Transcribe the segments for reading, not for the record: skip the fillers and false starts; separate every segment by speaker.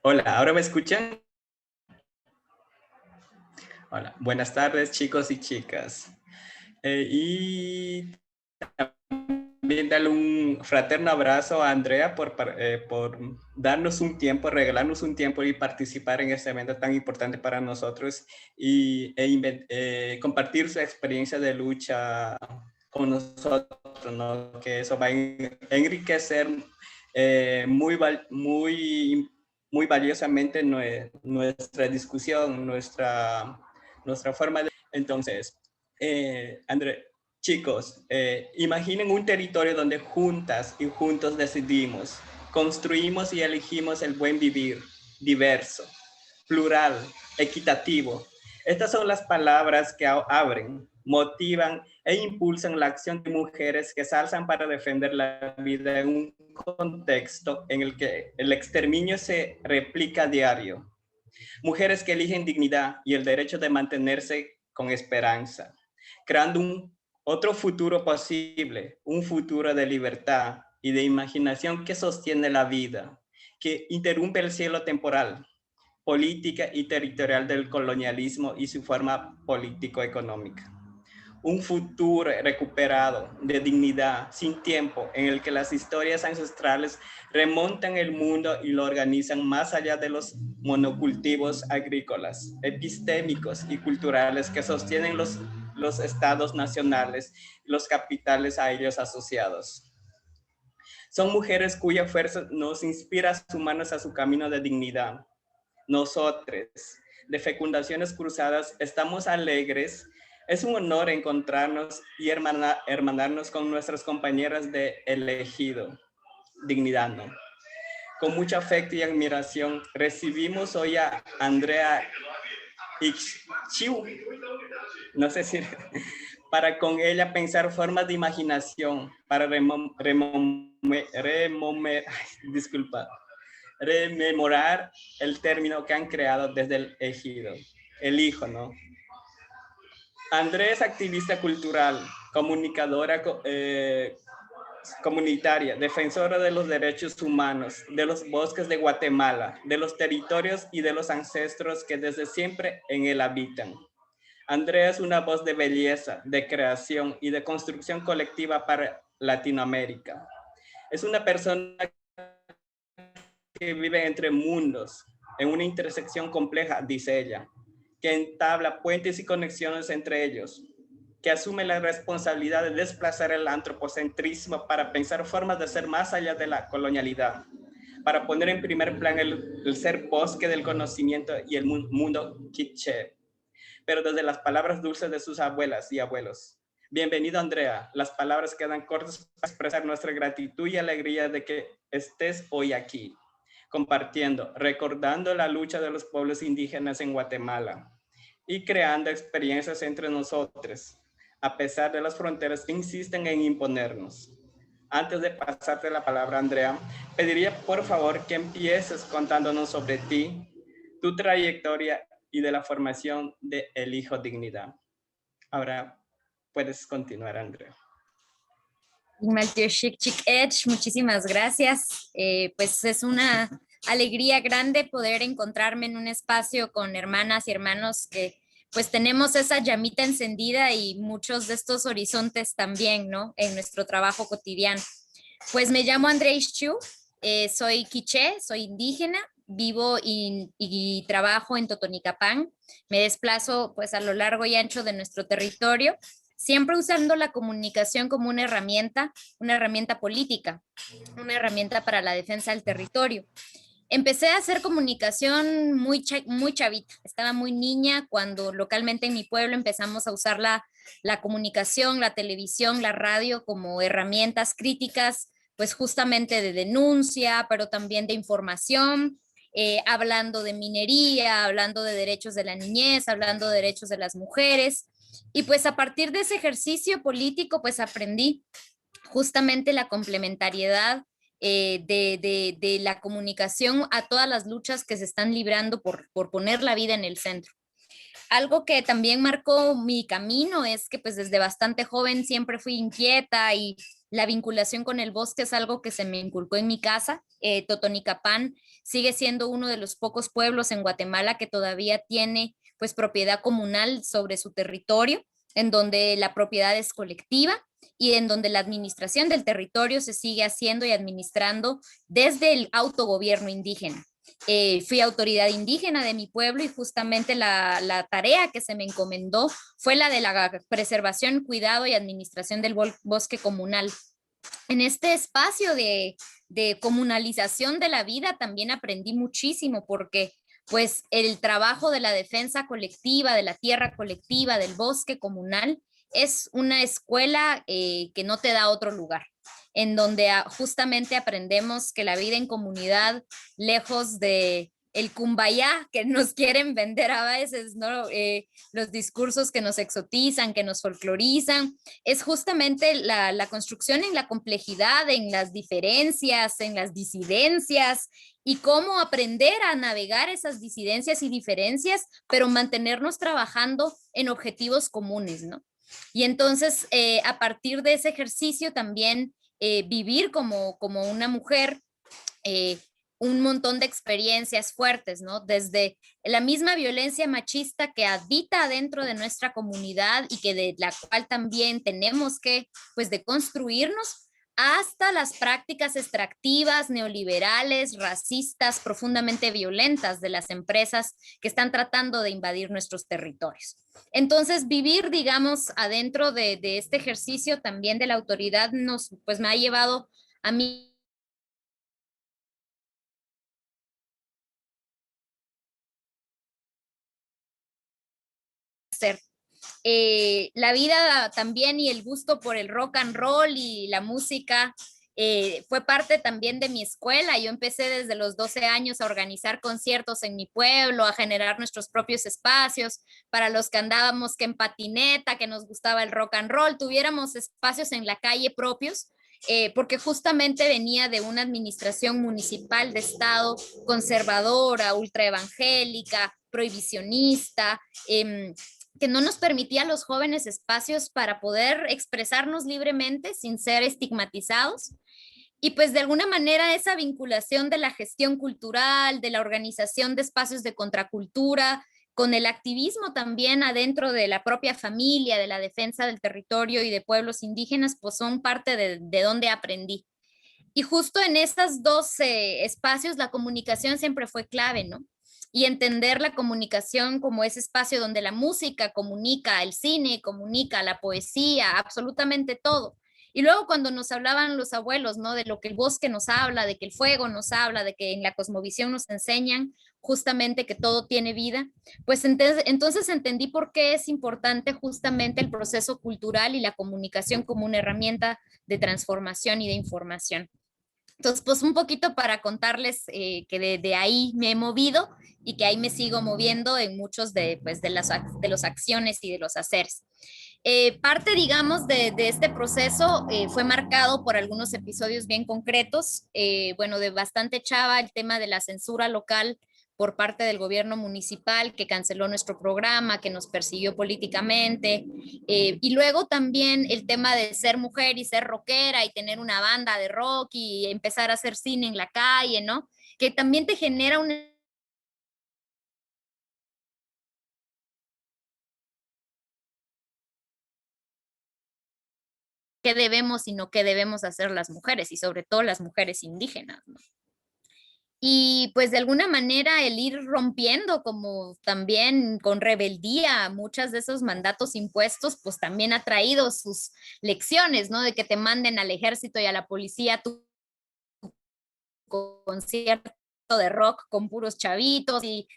Speaker 1: Hola, ¿ahora me escuchan? Hola, buenas tardes chicos y chicas. Y también darle un fraterno abrazo a Andrea por darnos un tiempo, regalarnos un tiempo y participar en este evento tan importante para nosotros compartir su experiencia de lucha con nosotros, ¿no? Que eso va a enriquecer muy valiosamente nuestra discusión, nuestra forma de... Entonces, André, chicos, imaginen un territorio donde juntas y juntos decidimos, construimos y elegimos el buen vivir, diverso, plural, equitativo. Estas son las palabras que abren, motivan e impulsan la acción de mujeres que se alzan para defender la vida en un contexto en el que el exterminio se replica a diario. Mujeres que eligen dignidad y el derecho de mantenerse con esperanza, creando otro futuro posible, un futuro de libertad y de imaginación que sostiene la vida, que interrumpe el cielo temporal, política y territorial del colonialismo y su forma político-económica. Un futuro recuperado de dignidad, sin tiempo, en el que las historias ancestrales remontan el mundo y lo organizan más allá de los monocultivos agrícolas, epistémicos y culturales que sostienen los estados nacionales y los capitales a ellos asociados. Son mujeres cuya fuerza nos inspira a sumarnos a su camino de dignidad. Nosotros, de Fecundaciones Cruzadas, estamos alegres. Es un honor encontrarnos y hermanarnos con nuestras compañeras de elegido, dignidad, ¿no? Con mucho afecto y admiración recibimos hoy a Andrea Ixchiu, no sé si, para con ella pensar formas de imaginación, para rememorar el término que han creado desde el ejido, el hijo, ¿no? Andrés es activista cultural, comunicadora comunitaria, defensora de los derechos humanos, de los bosques de Guatemala, de los territorios y de los ancestros que desde siempre en él habitan. Andrea es una voz de belleza, de creación y de construcción colectiva para Latinoamérica. Es una persona que vive entre mundos, en una intersección compleja, dice ella, que entabla puentes y conexiones entre ellos, que asume la responsabilidad de desplazar el antropocentrismo para pensar formas de ser más allá de la colonialidad, para poner en primer plano el ser bosque del conocimiento y el mundo quiché, pero desde las palabras dulces de sus abuelas y abuelos. Bienvenido, Andrea. Las palabras quedan cortas para expresar nuestra gratitud y alegría de que estés hoy aquí, compartiendo, recordando la lucha de los pueblos indígenas en Guatemala y creando experiencias entre nosotros, a pesar de las fronteras que insisten en imponernos. Antes de pasarte la palabra, Andrea, pediría por favor que empieces contándonos sobre ti, tu trayectoria y de la formación de El Hijo Dignidad. Ahora puedes continuar, Andrea.
Speaker 2: Muchísimas gracias. Pues es una alegría grande poder encontrarme en un espacio con hermanas y hermanos que pues tenemos esa llamita encendida y muchos de estos horizontes también, ¿no? En nuestro trabajo cotidiano. Pues me llamo Andrea Ixchiu, soy quiché, soy indígena, vivo y trabajo en Totonicapán. Me desplazo pues a lo largo y ancho de nuestro territorio, siempre usando la comunicación como una herramienta política, una herramienta para la defensa del territorio. Empecé a hacer comunicación muy chavita, estaba muy niña cuando localmente en mi pueblo empezamos a usar la comunicación, la televisión, la radio como herramientas críticas, pues justamente de denuncia, pero también de información, hablando de minería, hablando de derechos de la niñez, hablando de derechos de las mujeres. Y pues a partir de ese ejercicio político, pues aprendí justamente la complementariedad de la comunicación a todas las luchas que se están librando por poner la vida en el centro. Algo que también marcó mi camino es que pues desde bastante joven siempre fui inquieta y la vinculación con el bosque es algo que se me inculcó en mi casa. Totonicapán sigue siendo uno de los pocos pueblos en Guatemala que todavía tiene pues propiedad comunal sobre su territorio, en donde la propiedad es colectiva y en donde la administración del territorio se sigue haciendo y administrando desde el autogobierno indígena. Fui autoridad indígena de mi pueblo y justamente la tarea que se me encomendó fue la de la preservación, cuidado y administración del bosque comunal. En este espacio de comunalización de la vida también aprendí muchísimo porque pues el trabajo de la defensa colectiva, de la tierra colectiva, del bosque comunal, es una escuela que no te da otro lugar, en donde justamente aprendemos que la vida en comunidad, lejos de el kumbaya que nos quieren vender a veces, ¿no? Los discursos que nos exotizan, que nos folclorizan, es justamente la construcción en la complejidad, en las diferencias, en las disidencias y cómo aprender a navegar esas disidencias y diferencias, pero mantenernos trabajando en objetivos comunes, ¿no? Y entonces, a partir de ese ejercicio también vivir como una mujer, eh, un montón de experiencias fuertes, ¿no? Desde la misma violencia machista que habita dentro de nuestra comunidad y que de la cual también tenemos que, pues, deconstruirnos, hasta las prácticas extractivas, neoliberales, racistas, profundamente violentas de las empresas que están tratando de invadir nuestros territorios. Entonces, vivir, digamos, adentro de este ejercicio también de la autoridad pues me ha llevado a mí ser. La vida también y el gusto por el rock and roll y la música fue parte también de mi escuela. Yo empecé desde los 12 años a organizar conciertos en mi pueblo, a generar nuestros propios espacios para los que andábamos que en patineta, que nos gustaba el rock and roll, tuviéramos espacios en la calle propios. Porque justamente venía de una administración municipal de Estado conservadora, ultraevangélica, prohibicionista, que no nos permitía a los jóvenes espacios para poder expresarnos libremente sin ser estigmatizados. Y pues de alguna manera esa vinculación de la gestión cultural, de la organización de espacios de contracultura, con el activismo también adentro de la propia familia, de la defensa del territorio y de pueblos indígenas, pues son parte de donde aprendí. Y justo en estos dos espacios la comunicación siempre fue clave, ¿no? Y entender la comunicación como ese espacio donde la música comunica, el cine comunica, la poesía, absolutamente todo. Y luego cuando nos hablaban los abuelos, ¿no? De lo que el bosque nos habla, de que el fuego nos habla, de que en la cosmovisión nos enseñan justamente que todo tiene vida, pues entonces entendí por qué es importante justamente el proceso cultural y la comunicación como una herramienta de transformación y de información. Entonces, pues un poquito para contarles que de ahí me he movido y que ahí me sigo moviendo en muchos pues, de los acciones y de los haceres. Parte, digamos, de este proceso fue marcado por algunos episodios bien concretos. Bueno, de bastante chava el tema de la censura local por parte del gobierno municipal que canceló nuestro programa, que nos persiguió políticamente. Y luego también el tema de ser mujer y ser rockera y tener una banda de rock y empezar a hacer cine en la calle, ¿no? Que también te genera una qué debemos y no qué debemos hacer las mujeres y sobre todo las mujeres indígenas, ¿no? Y pues de alguna manera el ir rompiendo como también con rebeldía muchas de esos mandatos impuestos, pues también ha traído sus lecciones, ¿no? De que te manden al ejército y a la policía tu concierto de rock con puros chavitos y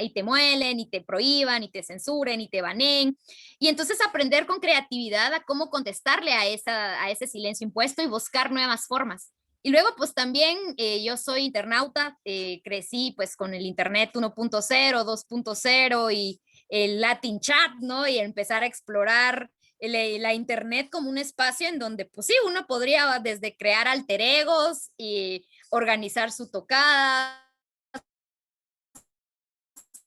Speaker 2: y te muelen y te prohíban y te censuren y te banen. Y entonces aprender con creatividad a cómo contestarle a ese silencio impuesto y buscar nuevas formas. Y luego, pues también yo soy internauta, crecí pues con el Internet 1.0, 2.0 y el Latin Chat, ¿no? Y empezar a explorar la Internet como un espacio en donde, pues sí, uno podría desde crear alter egos y organizar su tocada,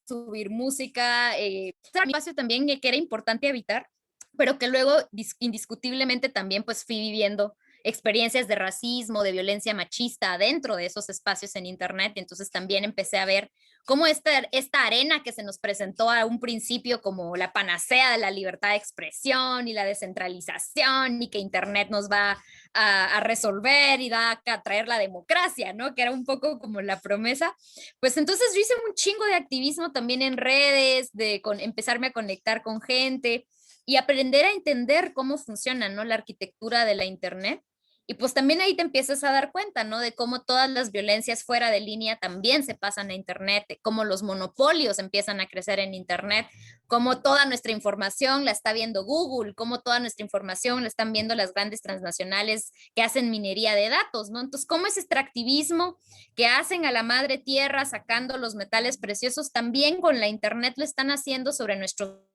Speaker 2: subir música, un espacio también que era importante evitar, pero que luego indiscutiblemente también pues fui viviendo experiencias de racismo, de violencia machista dentro de esos espacios en Internet. Entonces también empecé a ver cómo esta arena que se nos presentó a un principio como la panacea de la libertad de expresión y la descentralización y que Internet nos va a resolver y va a traer la democracia, ¿no? Que era un poco como la promesa. Pues entonces yo hice un chingo de activismo también en redes, empezarme a conectar con gente y aprender a entender cómo funciona, ¿no? La arquitectura de la Internet. Y pues también ahí te empiezas a dar cuenta, ¿no? De cómo todas las violencias fuera de línea también se pasan a Internet, de cómo los monopolios empiezan a crecer en Internet, cómo toda nuestra información la está viendo Google, cómo toda nuestra información la están viendo las grandes transnacionales que hacen minería de datos, ¿no? Entonces, cómo ese extractivismo que hacen a la madre tierra sacando los metales preciosos, también con la Internet lo están haciendo sobre nuestro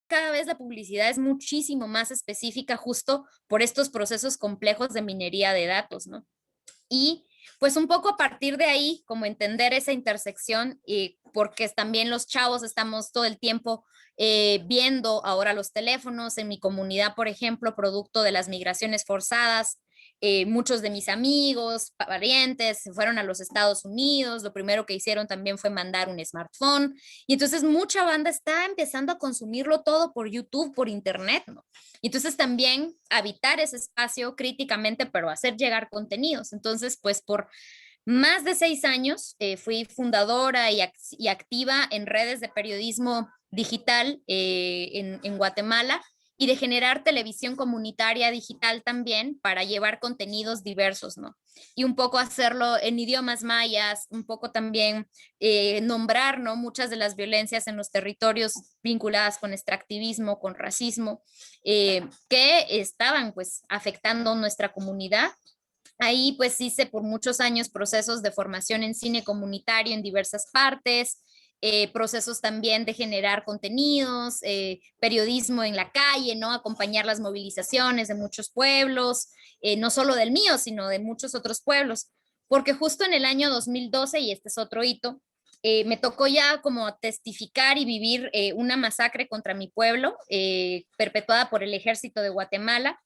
Speaker 2: cada vez la publicidad es muchísimo más específica justo por estos procesos complejos de minería de datos, ¿no? Y pues un poco a partir de ahí, como entender esa intersección, y porque también los chavos estamos todo el tiempo viendo ahora los teléfonos en mi comunidad, por ejemplo, producto de las migraciones forzadas. Muchos de mis amigos, parientes, se fueron a los Estados Unidos. Lo primero que hicieron también fue mandar un smartphone. Y entonces mucha banda está empezando a consumirlo todo por YouTube, por Internet, ¿no? Y entonces también habitar ese espacio críticamente, pero hacer llegar contenidos. Entonces, pues por más de 6 años fui fundadora y activa en redes de periodismo digital en Guatemala y de generar televisión comunitaria digital también para llevar contenidos diversos, ¿no? Y un poco hacerlo en idiomas mayas, un poco también nombrar, ¿no? Muchas de las violencias en los territorios vinculadas con extractivismo, con racismo, que estaban pues afectando nuestra comunidad. Ahí pues hice por muchos años procesos de formación en cine comunitario en diversas partes, procesos también de generar contenidos, periodismo en la calle, ¿no? Acompañar las movilizaciones de muchos pueblos, no solo del mío, sino de muchos otros pueblos. Porque justo en el año 2012, y este es otro hito, me tocó ya como testificar y vivir una masacre contra mi pueblo, perpetuada por el ejército de Guatemala,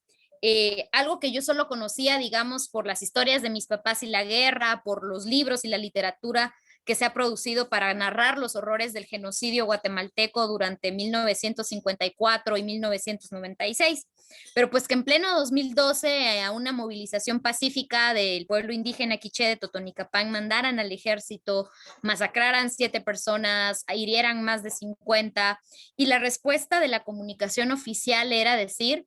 Speaker 2: algo que yo solo conocía, digamos, por las historias de mis papás y la guerra, por los libros y la literatura que se ha producido para narrar los horrores del genocidio guatemalteco durante 1954 y 1996. Pero pues que en pleno 2012, a una movilización pacífica del pueblo indígena quiché de Totonicapán, mandaran al ejército, masacraran 7 personas, hirieran más de 50, y la respuesta de la comunicación oficial era decir,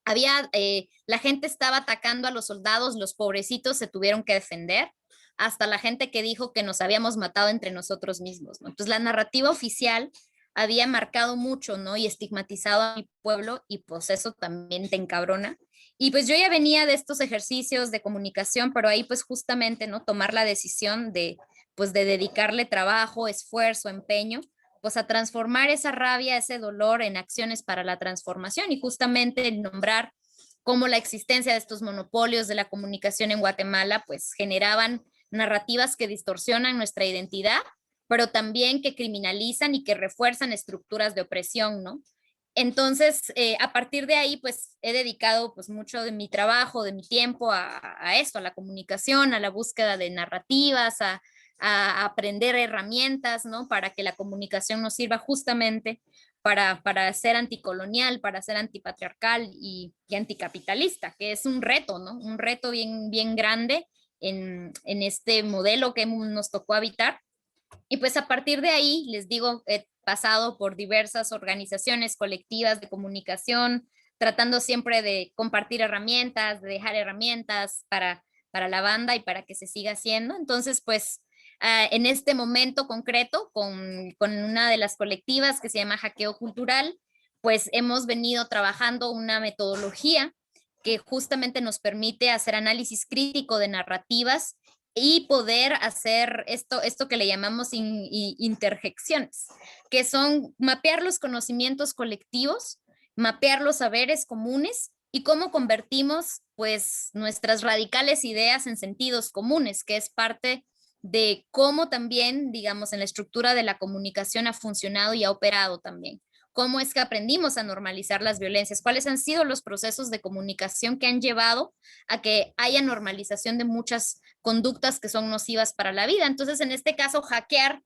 Speaker 2: la gente estaba atacando a los soldados, los pobrecitos se tuvieron que defender, hasta la gente que dijo que nos habíamos matado entre nosotros mismos, ¿no? Entonces la narrativa oficial había marcado mucho, ¿no? Y estigmatizado a mi pueblo, y pues eso también te encabrona. Y pues yo ya venía de estos ejercicios de comunicación, pero ahí pues justamente, ¿no? Tomar la decisión pues de dedicarle trabajo, esfuerzo, empeño, pues a transformar esa rabia, ese dolor en acciones para la transformación, y justamente el nombrar cómo la existencia de estos monopolios de la comunicación en Guatemala pues generaban narrativas que distorsionan nuestra identidad, pero también que criminalizan y que refuerzan estructuras de opresión, ¿no? Entonces, a partir de ahí, pues he dedicado pues mucho de mi trabajo, de mi tiempo a esto, a la comunicación, a la búsqueda de narrativas, a aprender herramientas, ¿no? Para que la comunicación nos sirva justamente para ser anticolonial, para ser antipatriarcal y anticapitalista, que es un reto, ¿no? Un reto bien, bien grande en este modelo que nos tocó habitar. Y pues a partir de ahí, les digo, he pasado por diversas organizaciones colectivas de comunicación, tratando siempre de compartir herramientas, de dejar herramientas para la banda y para que se siga haciendo. Entonces, pues en este momento concreto, con una de las colectivas que se llama Hackeo Cultural, pues hemos venido trabajando una metodología que justamente nos permite hacer análisis crítico de narrativas y poder hacer esto que le llamamos interjecciones, que son mapear los conocimientos colectivos, mapear los saberes comunes y cómo convertimos pues nuestras radicales ideas en sentidos comunes, que es parte de cómo también, digamos, en la estructura de la comunicación ha funcionado y ha operado también. ¿Cómo es que aprendimos a normalizar las violencias? ¿Cuáles han sido los procesos de comunicación que han llevado a que haya normalización de muchas conductas que son nocivas para la vida? Entonces, en este caso, hackear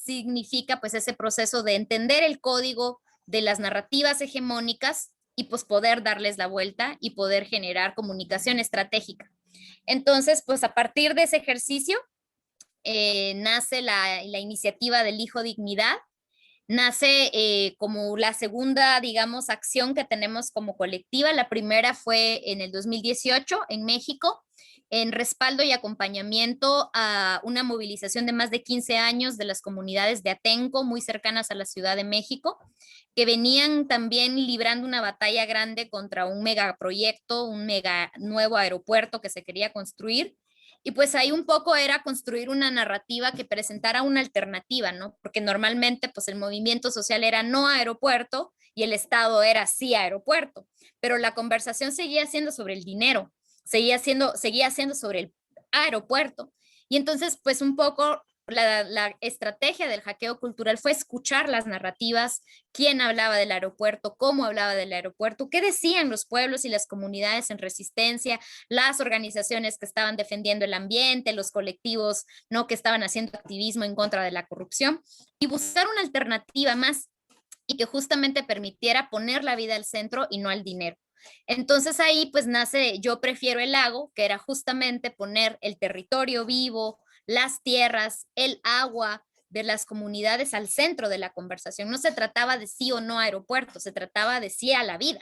Speaker 2: significa pues ese proceso de entender el código de las narrativas hegemónicas y pues poder darles la vuelta y poder generar comunicación estratégica. Entonces, pues a partir de ese ejercicio nace la iniciativa del Hijo Dignidad, nace como la segunda, digamos, acción que tenemos como colectiva. La primera fue en el 2018 en México, en respaldo y acompañamiento a una movilización de más de 15 años de las comunidades de Atenco, muy cercanas a la Ciudad de México, que venían también librando una batalla grande contra un megaproyecto, un mega nuevo aeropuerto que se quería construir. Y pues ahí un poco era construir una narrativa que presentara una alternativa, ¿no? Porque normalmente pues el movimiento social era no aeropuerto y el Estado era sí aeropuerto, pero la conversación seguía siendo sobre el dinero, seguía siendo sobre el aeropuerto. Y entonces pues un poco la estrategia del hackeo cultural fue escuchar las narrativas, quién hablaba del aeropuerto, cómo hablaba del aeropuerto, qué decían los pueblos y las comunidades en resistencia, las organizaciones que estaban defendiendo el ambiente, los colectivos, ¿no?, que estaban haciendo activismo en contra de la corrupción, y buscar una alternativa más y que justamente permitiera poner la vida al centro y no al dinero. Entonces ahí pues nace Yo Prefiero el Lago, que era justamente poner el territorio vivo, las tierras, el agua de las comunidades al centro de la conversación. No se trataba de sí o no aeropuerto, se trataba de sí a la vida.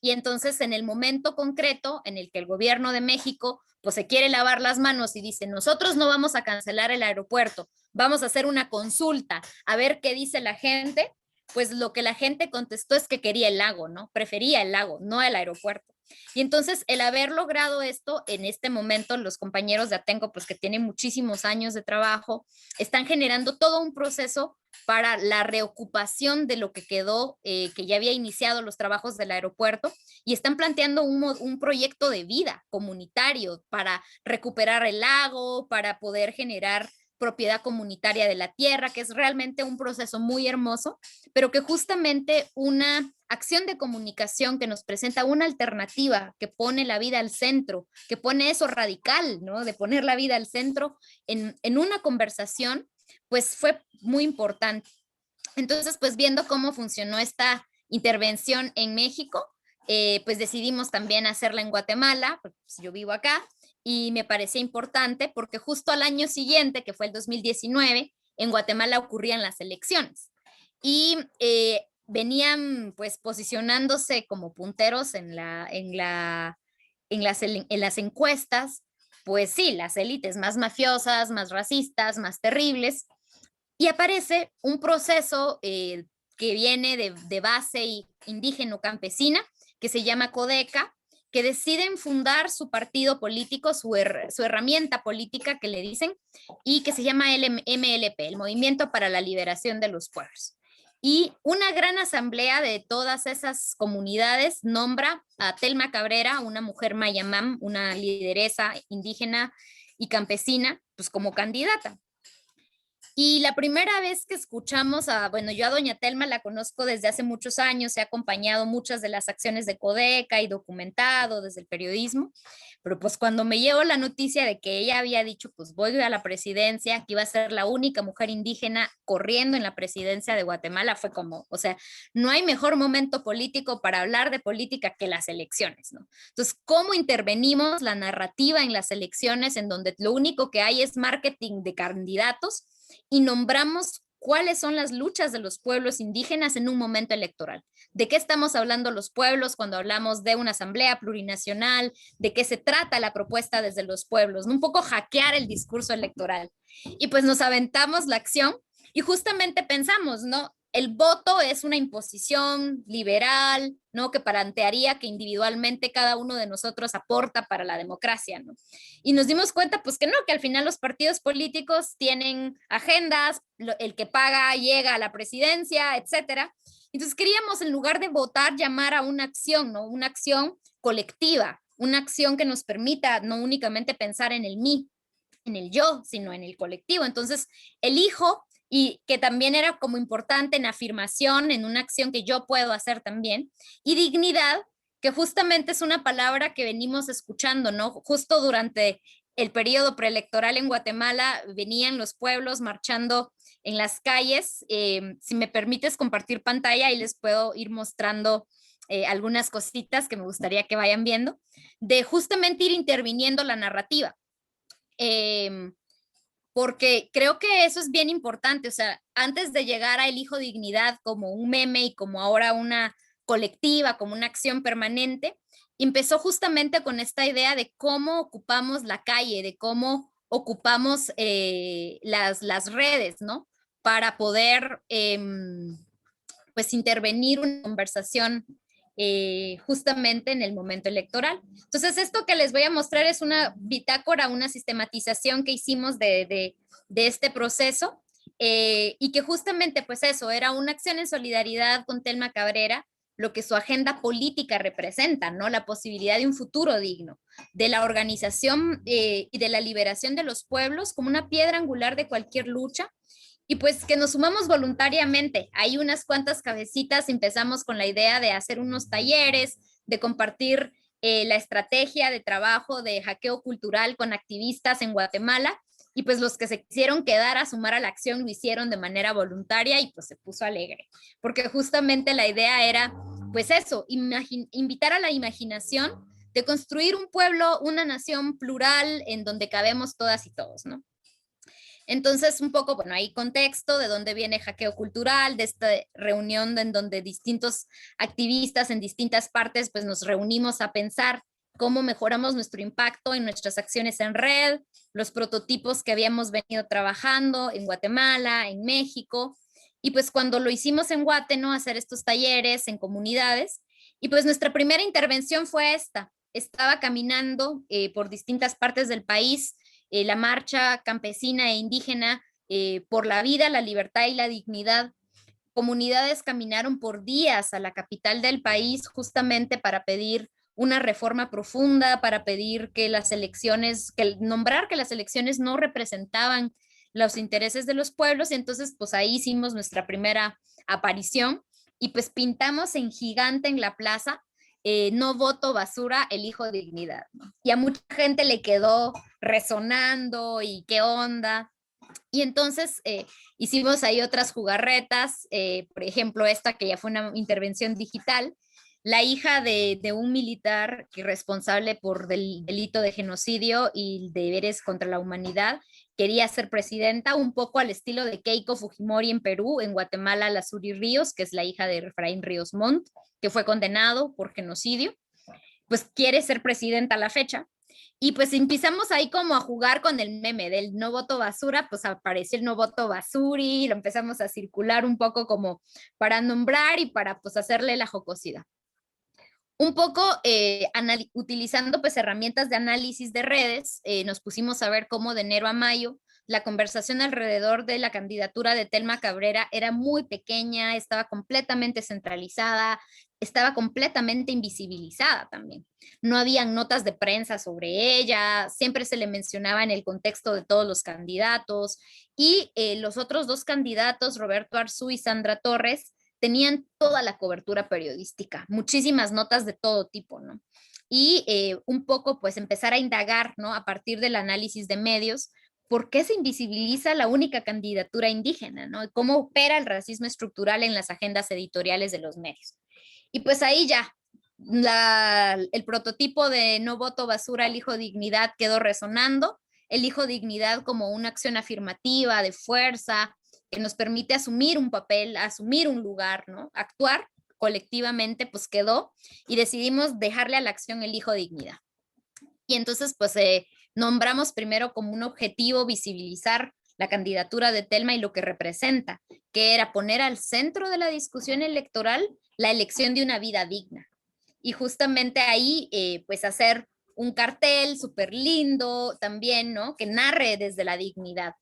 Speaker 2: Y entonces en el momento concreto en el que el gobierno de México pues se quiere lavar las manos y dice, nosotros no vamos a cancelar el aeropuerto, vamos a hacer una consulta a ver qué dice la gente, pues lo que la gente contestó es que quería el lago, ¿no? Prefería el lago, no el aeropuerto. Y entonces el haber logrado esto en este momento, los compañeros de Atenco, pues que tienen muchísimos años de trabajo, están generando todo un proceso para la reocupación de lo que quedó, que ya había iniciado los trabajos del aeropuerto, y están planteando un proyecto de vida comunitario para recuperar el lago, para poder generar propiedad comunitaria de la tierra, que es realmente un proceso muy hermoso, pero que justamente una acción de comunicación que nos presenta una alternativa que pone la vida al centro, que pone eso radical, ¿no? De poner la vida al centro en una conversación, pues fue muy importante. Entonces, pues viendo cómo funcionó esta intervención en México, pues decidimos también hacerla en Guatemala, pues yo vivo acá, y me parecía importante porque justo al año siguiente, que fue el 2019, en Guatemala ocurrían las elecciones. Y venían pues posicionándose como punteros en las encuestas, pues sí, las élites más mafiosas, más racistas, más terribles, y aparece un proceso que viene de base indígena o campesina, que se llama Codeca, que deciden fundar su partido político, su herramienta política que le dicen, y que se llama el MLP, el Movimiento para la Liberación de los Pueblos. Y una gran asamblea de todas esas comunidades nombra a Telma Cabrera, una mujer mayamam, una lideresa indígena y campesina, pues como candidata. Y la primera vez que escuchamos bueno, yo a doña Telma la conozco desde hace muchos años, he acompañado muchas de las acciones de Codeca y documentado desde el periodismo, pero pues cuando me llegó la noticia de que ella había dicho, pues voy a la presidencia, que iba a ser la única mujer indígena corriendo en la presidencia de Guatemala, fue como, o sea, no hay mejor momento político para hablar de política que las elecciones, ¿no? Entonces, ¿cómo intervenimos la narrativa en las elecciones en donde lo único que hay es marketing de candidatos y nombramos cuáles son las luchas de los pueblos indígenas en un momento electoral? ¿De qué estamos hablando los pueblos cuando hablamos de una asamblea plurinacional? ¿De qué se trata la propuesta desde los pueblos? Un poco hackear el discurso electoral. Y pues nos aventamos la acción y justamente pensamos, ¿no? El voto es una imposición liberal, ¿no? Que plantearía que individualmente cada uno de nosotros aporta para la democracia, ¿no? Y nos dimos cuenta, pues que no, que al final los partidos políticos tienen agendas, el que paga llega a la presidencia, etcétera. Entonces queríamos, en lugar de votar, llamar a una acción, ¿no? Una acción colectiva, una acción que nos permita no únicamente pensar en el mí, en el yo, sino en el colectivo. Entonces, elijo, y que también era como importante en afirmación, en una acción que yo puedo hacer también, y dignidad, que justamente es una palabra que venimos escuchando, ¿no? Justo durante el periodo preelectoral en Guatemala venían los pueblos marchando en las calles. Si me permites compartir pantalla, ahí les puedo ir mostrando algunas cositas que me gustaría que vayan viendo, de justamente ir interviniendo la narrativa. Porque creo que eso es bien importante, o sea, antes de llegar a Elijo Dignidad como un meme y como ahora una colectiva, como una acción permanente, empezó justamente con esta idea de cómo ocupamos la calle, de cómo ocupamos las redes, ¿no? Para poder, pues, intervenir una conversación justamente en el momento electoral. Entonces, esto que les voy a mostrar es una bitácora, una sistematización que hicimos de este proceso, y que justamente, pues eso, era una acción en solidaridad con Telma Cabrera, lo que su agenda política representa, ¿no? La posibilidad de un futuro digno, de la organización y de la liberación de los pueblos como una piedra angular de cualquier lucha, y pues que nos sumamos voluntariamente. Hay unas cuantas cabecitas, empezamos con la idea de hacer unos talleres, de compartir la estrategia de trabajo de hackeo cultural con activistas en Guatemala, y pues los que se quisieron quedar a sumar a la acción lo hicieron de manera voluntaria y pues se puso alegre, porque justamente la idea era, pues eso, invitar a la imaginación de construir un pueblo, una nación plural en donde cabemos todas y todos, ¿no? Entonces, un poco, bueno, hay contexto de dónde viene hackeo cultural, de esta reunión en donde distintos activistas en distintas partes, pues nos reunimos a pensar cómo mejoramos nuestro impacto en nuestras acciones en red, los prototipos que habíamos venido trabajando en Guatemala, en México, y pues cuando lo hicimos en Guate, ¿no? Hacer estos talleres en comunidades, y pues nuestra primera intervención fue esta. Estaba caminando por distintas partes del país, la marcha campesina e indígena por la vida, la libertad y la dignidad. Comunidades caminaron por días a la capital del país justamente para pedir una reforma profunda, para pedir que las elecciones, nombrar que las elecciones no representaban los intereses de los pueblos, y entonces pues ahí hicimos nuestra primera aparición y pues pintamos en gigante en la plaza, no voto basura, elijo dignidad, ¿no? Y a mucha gente le quedó resonando y qué onda. Y entonces hicimos ahí otras jugarretas, por ejemplo, esta que ya fue una intervención digital. La hija de un militar que responsable por delito de genocidio y deberes contra la humanidad quería ser presidenta, un poco al estilo de Keiko Fujimori en Perú, en Guatemala la Suri Ríos, que es la hija de Efraín Ríos Montt, que fue condenado por genocidio, pues quiere ser presidenta a la fecha. Y pues empezamos ahí como a jugar con el meme del no voto basura, pues apareció el no voto basuri, lo empezamos a circular un poco como para nombrar y para pues hacerle la jocosidad. Un poco utilizando pues herramientas de análisis de redes, nos pusimos a ver cómo de enero a mayo la conversación alrededor de la candidatura de Telma Cabrera era muy pequeña, estaba completamente centralizada, estaba completamente invisibilizada también. No habían notas de prensa sobre ella, siempre se le mencionaba en el contexto de todos los candidatos, y los otros dos candidatos, Roberto Arzú y Sandra Torres, tenían toda la cobertura periodística, muchísimas notas de todo tipo, ¿no? Y un poco pues empezar a indagar, ¿no? A partir del análisis de medios, ¿por qué se invisibiliza la única candidatura indígena, ¿no? ¿Cómo opera el racismo estructural en las agendas editoriales de los medios? Y pues ahí ya, el prototipo de no voto basura, elijo dignidad quedó resonando, elijo dignidad como una acción afirmativa, de fuerza, que nos permite asumir un papel, asumir un lugar, ¿no? Actuar colectivamente, pues quedó, y decidimos dejarle a la acción elijo dignidad. Y entonces, pues nombramos primero como un objetivo visibilizar la candidatura de Telma y lo que representa, que era poner al centro de la discusión electoral la elección de una vida digna. Y justamente ahí, pues hacer un cartel súper lindo también, ¿no? Que narre desde la dignidad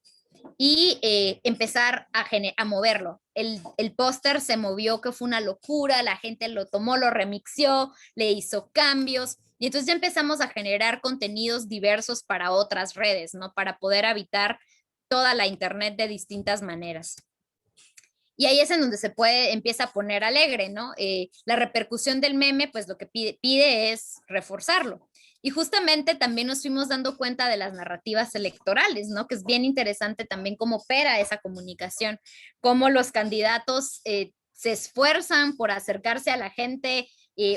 Speaker 2: y empezar a moverlo. El póster se movió, que fue una locura, la gente lo tomó, lo remixió, le hizo cambios, Y entonces ya empezamos a generar contenidos diversos para otras redes, ¿no? Para poder habitar toda la internet de distintas maneras. Y ahí es en donde empieza a poner alegre, ¿no? La repercusión del meme, pues lo que pide es reforzarlo. Y justamente también nos fuimos dando cuenta de las narrativas electorales, ¿no? Que es bien interesante también cómo opera esa comunicación, cómo los candidatos se esfuerzan por acercarse a la gente,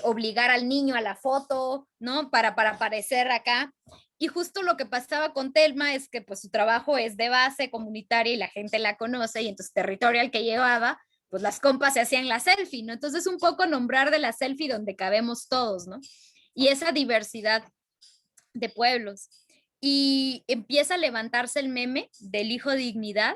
Speaker 2: obligar al niño a la foto, ¿no? Para aparecer acá. Y justo lo que pasaba con Telma es que pues su trabajo es de base comunitaria y la gente la conoce, y entonces territorio al que llevaba, pues las compas se hacían la selfie, ¿no? Entonces un poco nombrar de la selfie donde cabemos todos, ¿no? Y esa diversidad de pueblos. Y empieza a levantarse el meme del hijo dignidad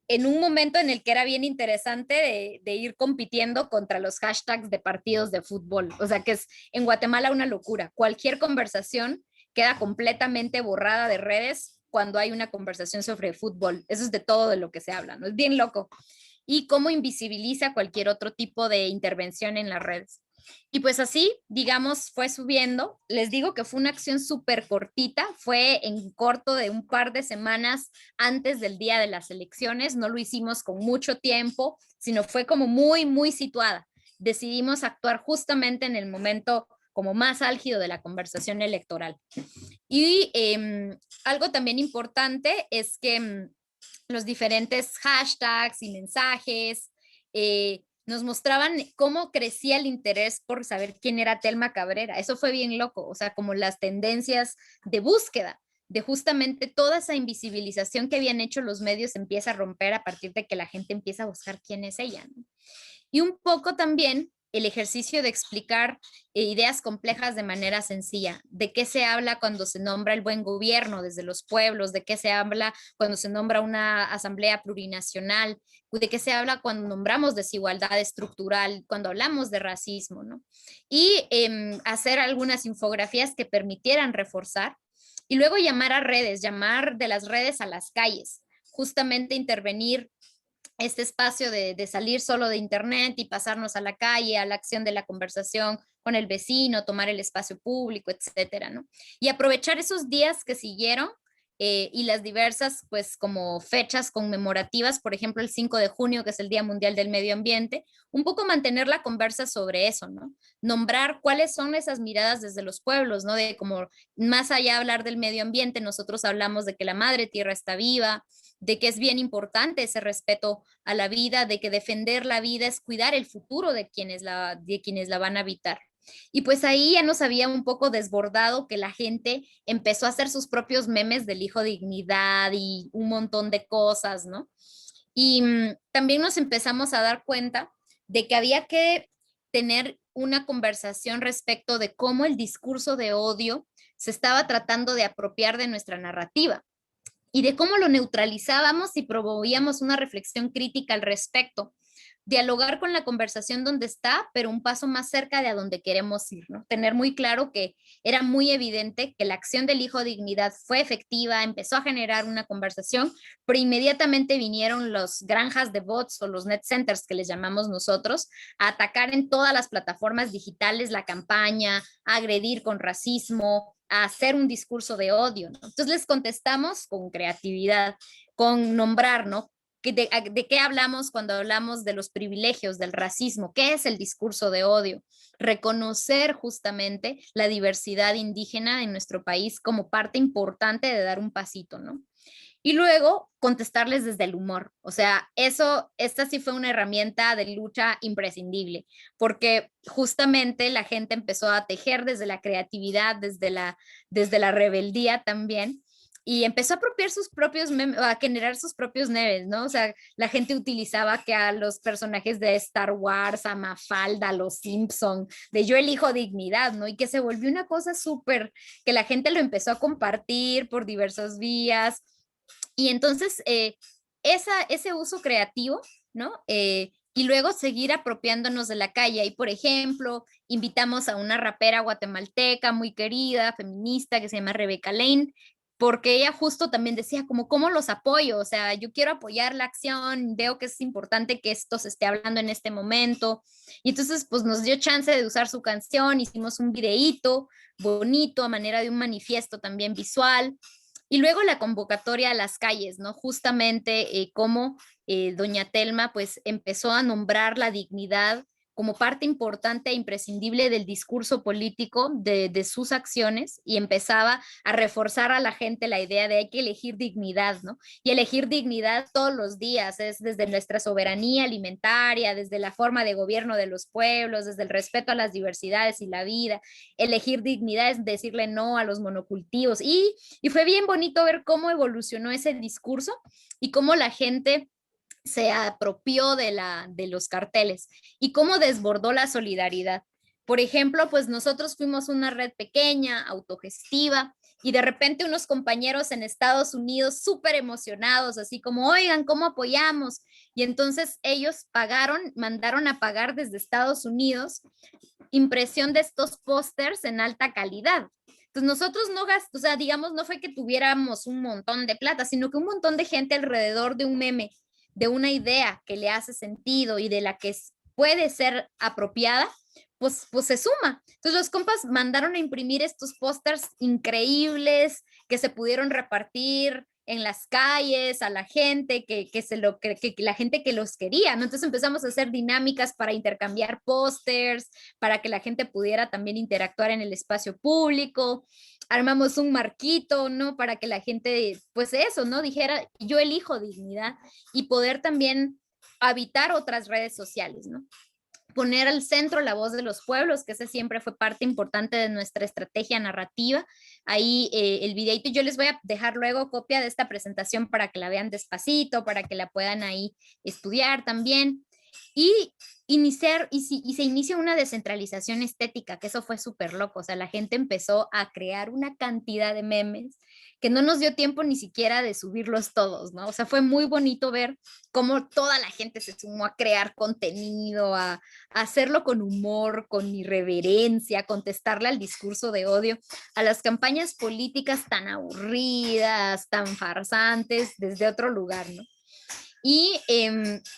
Speaker 2: en un momento en el que era bien interesante de ir compitiendo contra los hashtags de partidos de fútbol. O sea que es en Guatemala una locura. Cualquier conversación queda completamente borrada de redes cuando hay una conversación sobre fútbol. Eso es de todo de lo que se habla, ¿no? Es bien loco. Y cómo invisibiliza cualquier otro tipo de intervención en las redes. Y pues así, digamos, fue subiendo. Les digo que fue una acción súper cortita, fue en corto de un par de semanas antes del día de las elecciones, no lo hicimos con mucho tiempo, sino fue como muy, muy situada. Decidimos actuar justamente en el momento como más álgido de la conversación electoral. Y algo también importante es que los diferentes hashtags y mensajes nos mostraban cómo crecía el interés por saber quién era Telma Cabrera. Eso fue bien loco, o sea, como las tendencias de búsqueda, de justamente toda esa invisibilización que habían hecho los medios empieza a romper a partir de que la gente empieza a buscar quién es ella, ¿no? Y un poco también el ejercicio de explicar ideas complejas de manera sencilla. ¿De qué se habla cuando se nombra el buen gobierno desde los pueblos? ¿De qué se habla cuando se nombra una asamblea plurinacional? ¿De qué se habla cuando nombramos desigualdad estructural? Cuando hablamos de racismo, ¿no? Y hacer algunas infografías que permitieran reforzar y luego llamar a redes, llamar de las redes a las calles, justamente intervenir este espacio de salir solo de internet y pasarnos a la calle, a la acción de la conversación con el vecino, tomar el espacio público, etcétera, ¿no? Y aprovechar esos días que siguieron y las diversas, pues, como fechas conmemorativas, por ejemplo, el 5 de junio, que es el Día Mundial del Medio Ambiente, un poco mantener la conversa sobre eso, ¿no? Nombrar cuáles son esas miradas desde los pueblos, ¿no? De como más allá de hablar del medio ambiente, nosotros hablamos de que la madre tierra está viva, de que es bien importante ese respeto a la vida, de que defender la vida es cuidar el futuro de quienes la van a habitar. Y pues ahí ya nos había un poco desbordado que la gente empezó a hacer sus propios memes del hijo dignidad y un montón de cosas, ¿no? Y también nos empezamos a dar cuenta de que había que tener una conversación respecto de cómo el discurso de odio se estaba tratando de apropiar de nuestra narrativa y de cómo lo neutralizábamos y promovíamos una reflexión crítica al respecto. Dialogar con la conversación donde está, pero un paso más cerca de a donde queremos ir, ¿no? Tener muy claro que era muy evidente que la acción del hijo dignidad fue efectiva, empezó a generar una conversación, pero inmediatamente vinieron los granjas de bots o los net centers que les llamamos nosotros, a atacar en todas las plataformas digitales la campaña, a agredir con racismo, a hacer un discurso de odio, ¿no? Entonces les contestamos con creatividad, con nombrar, ¿no? ¿De qué hablamos cuando hablamos de los privilegios, del racismo? ¿Qué es el discurso de odio? Reconocer justamente la diversidad indígena en nuestro país como parte importante de dar un pasito, ¿no? Y luego contestarles desde el humor. O sea, esta sí fue una herramienta de lucha imprescindible, porque justamente la gente empezó a tejer desde la creatividad, desde la rebeldía también, y empezó a apropiar sus propios memes, a generar sus propios memes, ¿no? O sea, la gente utilizaba que a los personajes de Star Wars, a Mafalda, a los Simpson, de Yo elijo dignidad, ¿no? Y que se volvió una cosa súper, que la gente lo empezó a compartir por diversas vías. Y entonces, ese uso creativo, ¿no? Y luego seguir apropiándonos de la calle. Y, por ejemplo, invitamos a una rapera guatemalteca muy querida, feminista, que se llama Rebeca Lane, porque ella justo también decía como, ¿cómo los apoyo? O sea, yo quiero apoyar la acción, veo que es importante que esto se esté hablando en este momento. Y entonces, pues nos dio chance de usar su canción, hicimos un videíto bonito a manera de un manifiesto también visual. Y luego la convocatoria a las calles, ¿no? Justamente cómo doña Telma pues empezó a nombrar la dignidad como parte importante e imprescindible del discurso político de sus acciones y empezaba a reforzar a la gente la idea de hay que elegir dignidad, ¿no? Y elegir dignidad todos los días, es desde nuestra soberanía alimentaria, desde la forma de gobierno de los pueblos, desde el respeto a las diversidades y la vida. Elegir dignidad es decirle no a los monocultivos. Y fue bien bonito ver cómo evolucionó ese discurso y cómo la gente se apropió de los carteles y cómo desbordó la solidaridad. Por ejemplo, pues nosotros fuimos una red pequeña, autogestiva, y de repente unos compañeros en Estados Unidos súper emocionados, así como, oigan, ¿cómo apoyamos? Y entonces ellos pagaron, mandaron a pagar desde Estados Unidos impresión de estos pósters en alta calidad. Entonces nosotros no gastamos, o sea, digamos, no fue que tuviéramos un montón de plata, sino que un montón de gente alrededor de un meme, de una idea que le hace sentido y de la que puede ser apropiada, pues se suma. Entonces los compas mandaron a imprimir estos pósters increíbles que se pudieron repartir en las calles a la gente que la gente que los quería, ¿no? Entonces empezamos a hacer dinámicas para intercambiar pósters, para que la gente pudiera también interactuar en el espacio público. Armamos un marquito, ¿no? Para que la gente, pues eso, ¿no? Dijera, yo elijo dignidad y poder también habitar otras redes sociales, ¿no? Poner al centro la voz de los pueblos, que ese siempre fue parte importante de nuestra estrategia narrativa. Ahí el videito, yo les voy a dejar luego copia de esta presentación para que la vean despacito, para que la puedan ahí estudiar también. Y se inicia una descentralización estética, que eso fue súper loco, o sea, la gente empezó a crear una cantidad de memes que no nos dio tiempo ni siquiera de subirlos todos, ¿no? O sea, fue muy bonito ver cómo toda la gente se sumó a crear contenido, a hacerlo con humor, con irreverencia, contestarle al discurso de odio, a las campañas políticas tan aburridas, tan farsantes, desde otro lugar, ¿no? Y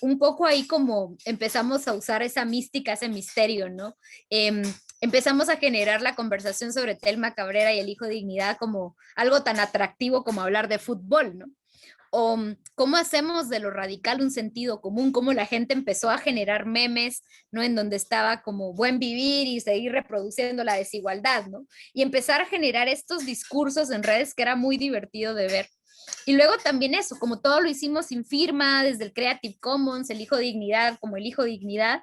Speaker 2: un poco ahí como empezamos a usar esa mística, ese misterio, ¿no? Empezamos a generar la conversación sobre Telma Cabrera y el hijo de Dignidad como algo tan atractivo como hablar de fútbol, ¿no? O cómo hacemos de lo radical un sentido común, cómo la gente empezó a generar memes, ¿no? En donde estaba como buen vivir y seguir reproduciendo la desigualdad, ¿no? Y empezar a generar estos discursos en redes que era muy divertido de ver. Y luego también eso, como todo lo hicimos sin firma, desde el Creative Commons, el hijo dignidad, como el hijo dignidad,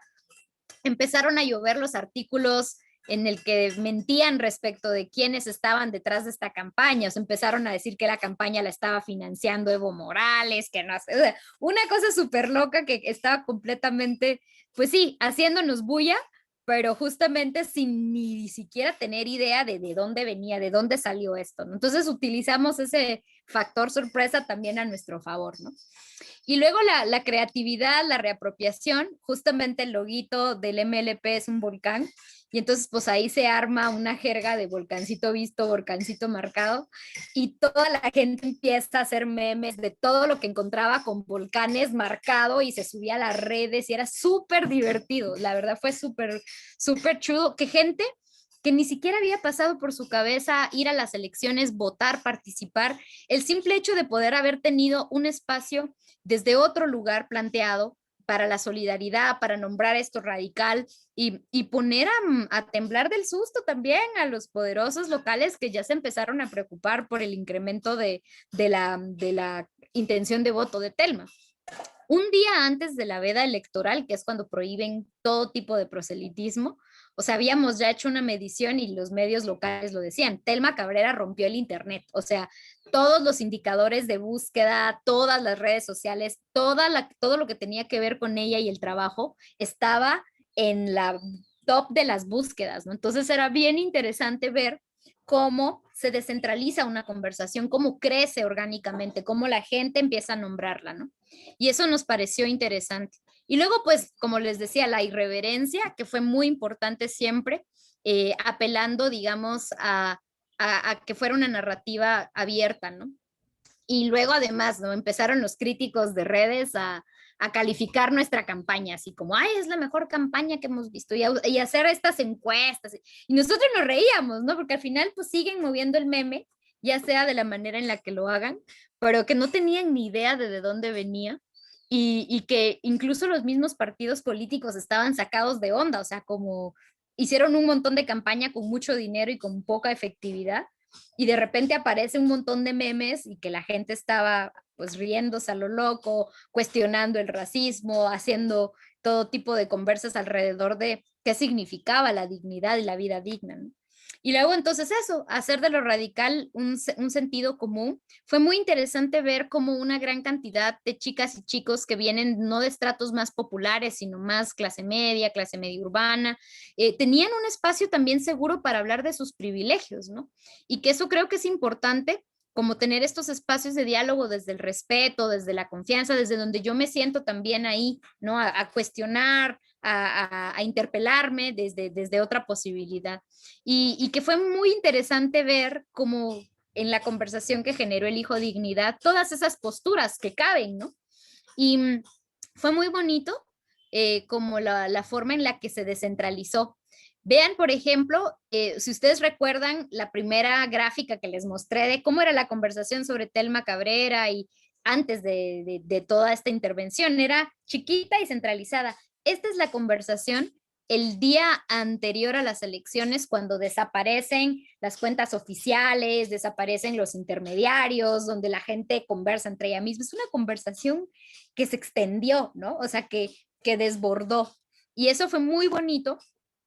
Speaker 2: empezaron a llover los artículos en el que mentían respecto de quiénes estaban detrás de esta campaña. O sea, empezaron a decir que la campaña la estaba financiando Evo Morales, que no sé, o sea, una cosa súper loca que estaba completamente, pues sí, haciéndonos bulla, pero justamente sin ni siquiera tener idea de dónde venía, de dónde salió esto, ¿no? Entonces utilizamos ese factor sorpresa también a nuestro favor, ¿no? Y luego la creatividad, la reapropiación, justamente el loguito del MLP es un volcán, y entonces pues ahí se arma una jerga de volcancito visto, volcancito marcado, y toda la gente empieza a hacer memes de todo lo que encontraba con volcanes marcado y se subía a las redes y era súper divertido, la verdad fue súper, súper chudo, que gente que ni siquiera había pasado por su cabeza ir a las elecciones, votar, participar, el simple hecho de poder haber tenido un espacio desde otro lugar planteado para la solidaridad, para nombrar esto radical y poner a temblar del susto también a los poderosos locales que ya se empezaron a preocupar por el incremento de la intención de voto de Telma. Un día antes de la veda electoral, que es cuando prohíben todo tipo de proselitismo, o sea, habíamos ya hecho una medición y los medios locales lo decían, Telma Cabrera rompió el Internet, o sea, todos los indicadores de búsqueda, todas las redes sociales, todo lo que tenía que ver con ella y el trabajo estaba en la top de las búsquedas, ¿no? Entonces era bien interesante ver cómo se descentraliza una conversación, cómo crece orgánicamente, cómo la gente empieza a nombrarla, ¿no? Y eso nos pareció interesante. Y luego, pues, como les decía, la irreverencia, que fue muy importante siempre, apelando, digamos, a que fuera una narrativa abierta, ¿no? Y luego además, ¿no? Empezaron los críticos de redes a calificar nuestra campaña, así como, ay, es la mejor campaña que hemos visto, y hacer estas encuestas. Y nosotros nos reíamos, ¿no? Porque al final pues siguen moviendo el meme, ya sea de la manera en la que lo hagan, pero que no tenían ni idea de dónde venía. Y que incluso los mismos partidos políticos estaban sacados de onda, o sea, como hicieron un montón de campaña con mucho dinero y con poca efectividad, y de repente aparece un montón de memes y que la gente estaba pues riéndose a lo loco, cuestionando el racismo, haciendo todo tipo de conversas alrededor de qué significaba la dignidad y la vida digna, ¿no? Y luego entonces eso, hacer de lo radical un sentido común. Fue muy interesante ver cómo una gran cantidad de chicas y chicos que vienen no de estratos más populares, sino más clase media urbana, tenían un espacio también seguro para hablar de sus privilegios, ¿no? Y que eso creo que es importante, como tener estos espacios de diálogo desde el respeto, desde la confianza, desde donde yo me siento también ahí, ¿no? A cuestionar, a interpelarme desde otra posibilidad. Y que fue muy interesante ver cómo en la conversación que generó el Hijo Dignidad, todas esas posturas que caben, ¿no? Y fue muy bonito como la forma en la que se descentralizó. Vean, por ejemplo, si ustedes recuerdan la primera gráfica que les mostré de cómo era la conversación sobre Telma Cabrera y antes de toda esta intervención, era chiquita y centralizada. Esta es la conversación el día anterior a las elecciones, cuando desaparecen las cuentas oficiales, desaparecen los intermediarios, donde la gente conversa entre ella misma. Es una conversación que se extendió, ¿no? O sea, que desbordó. Y eso fue muy bonito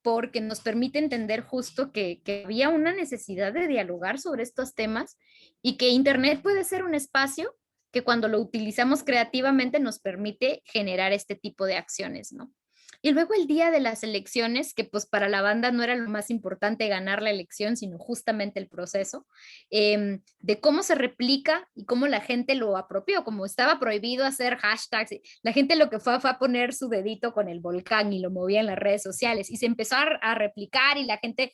Speaker 2: porque nos permite entender justo que había una necesidad de dialogar sobre estos temas y que Internet puede ser un espacio que cuando lo utilizamos creativamente nos permite generar este tipo de acciones, ¿no? Y luego el día de las elecciones, que pues para la banda no era lo más importante ganar la elección, sino justamente el proceso, de cómo se replica y cómo la gente lo apropió, como estaba prohibido hacer hashtags, la gente lo que fue a poner su dedito con el volcán y lo movía en las redes sociales y se empezó a replicar y la gente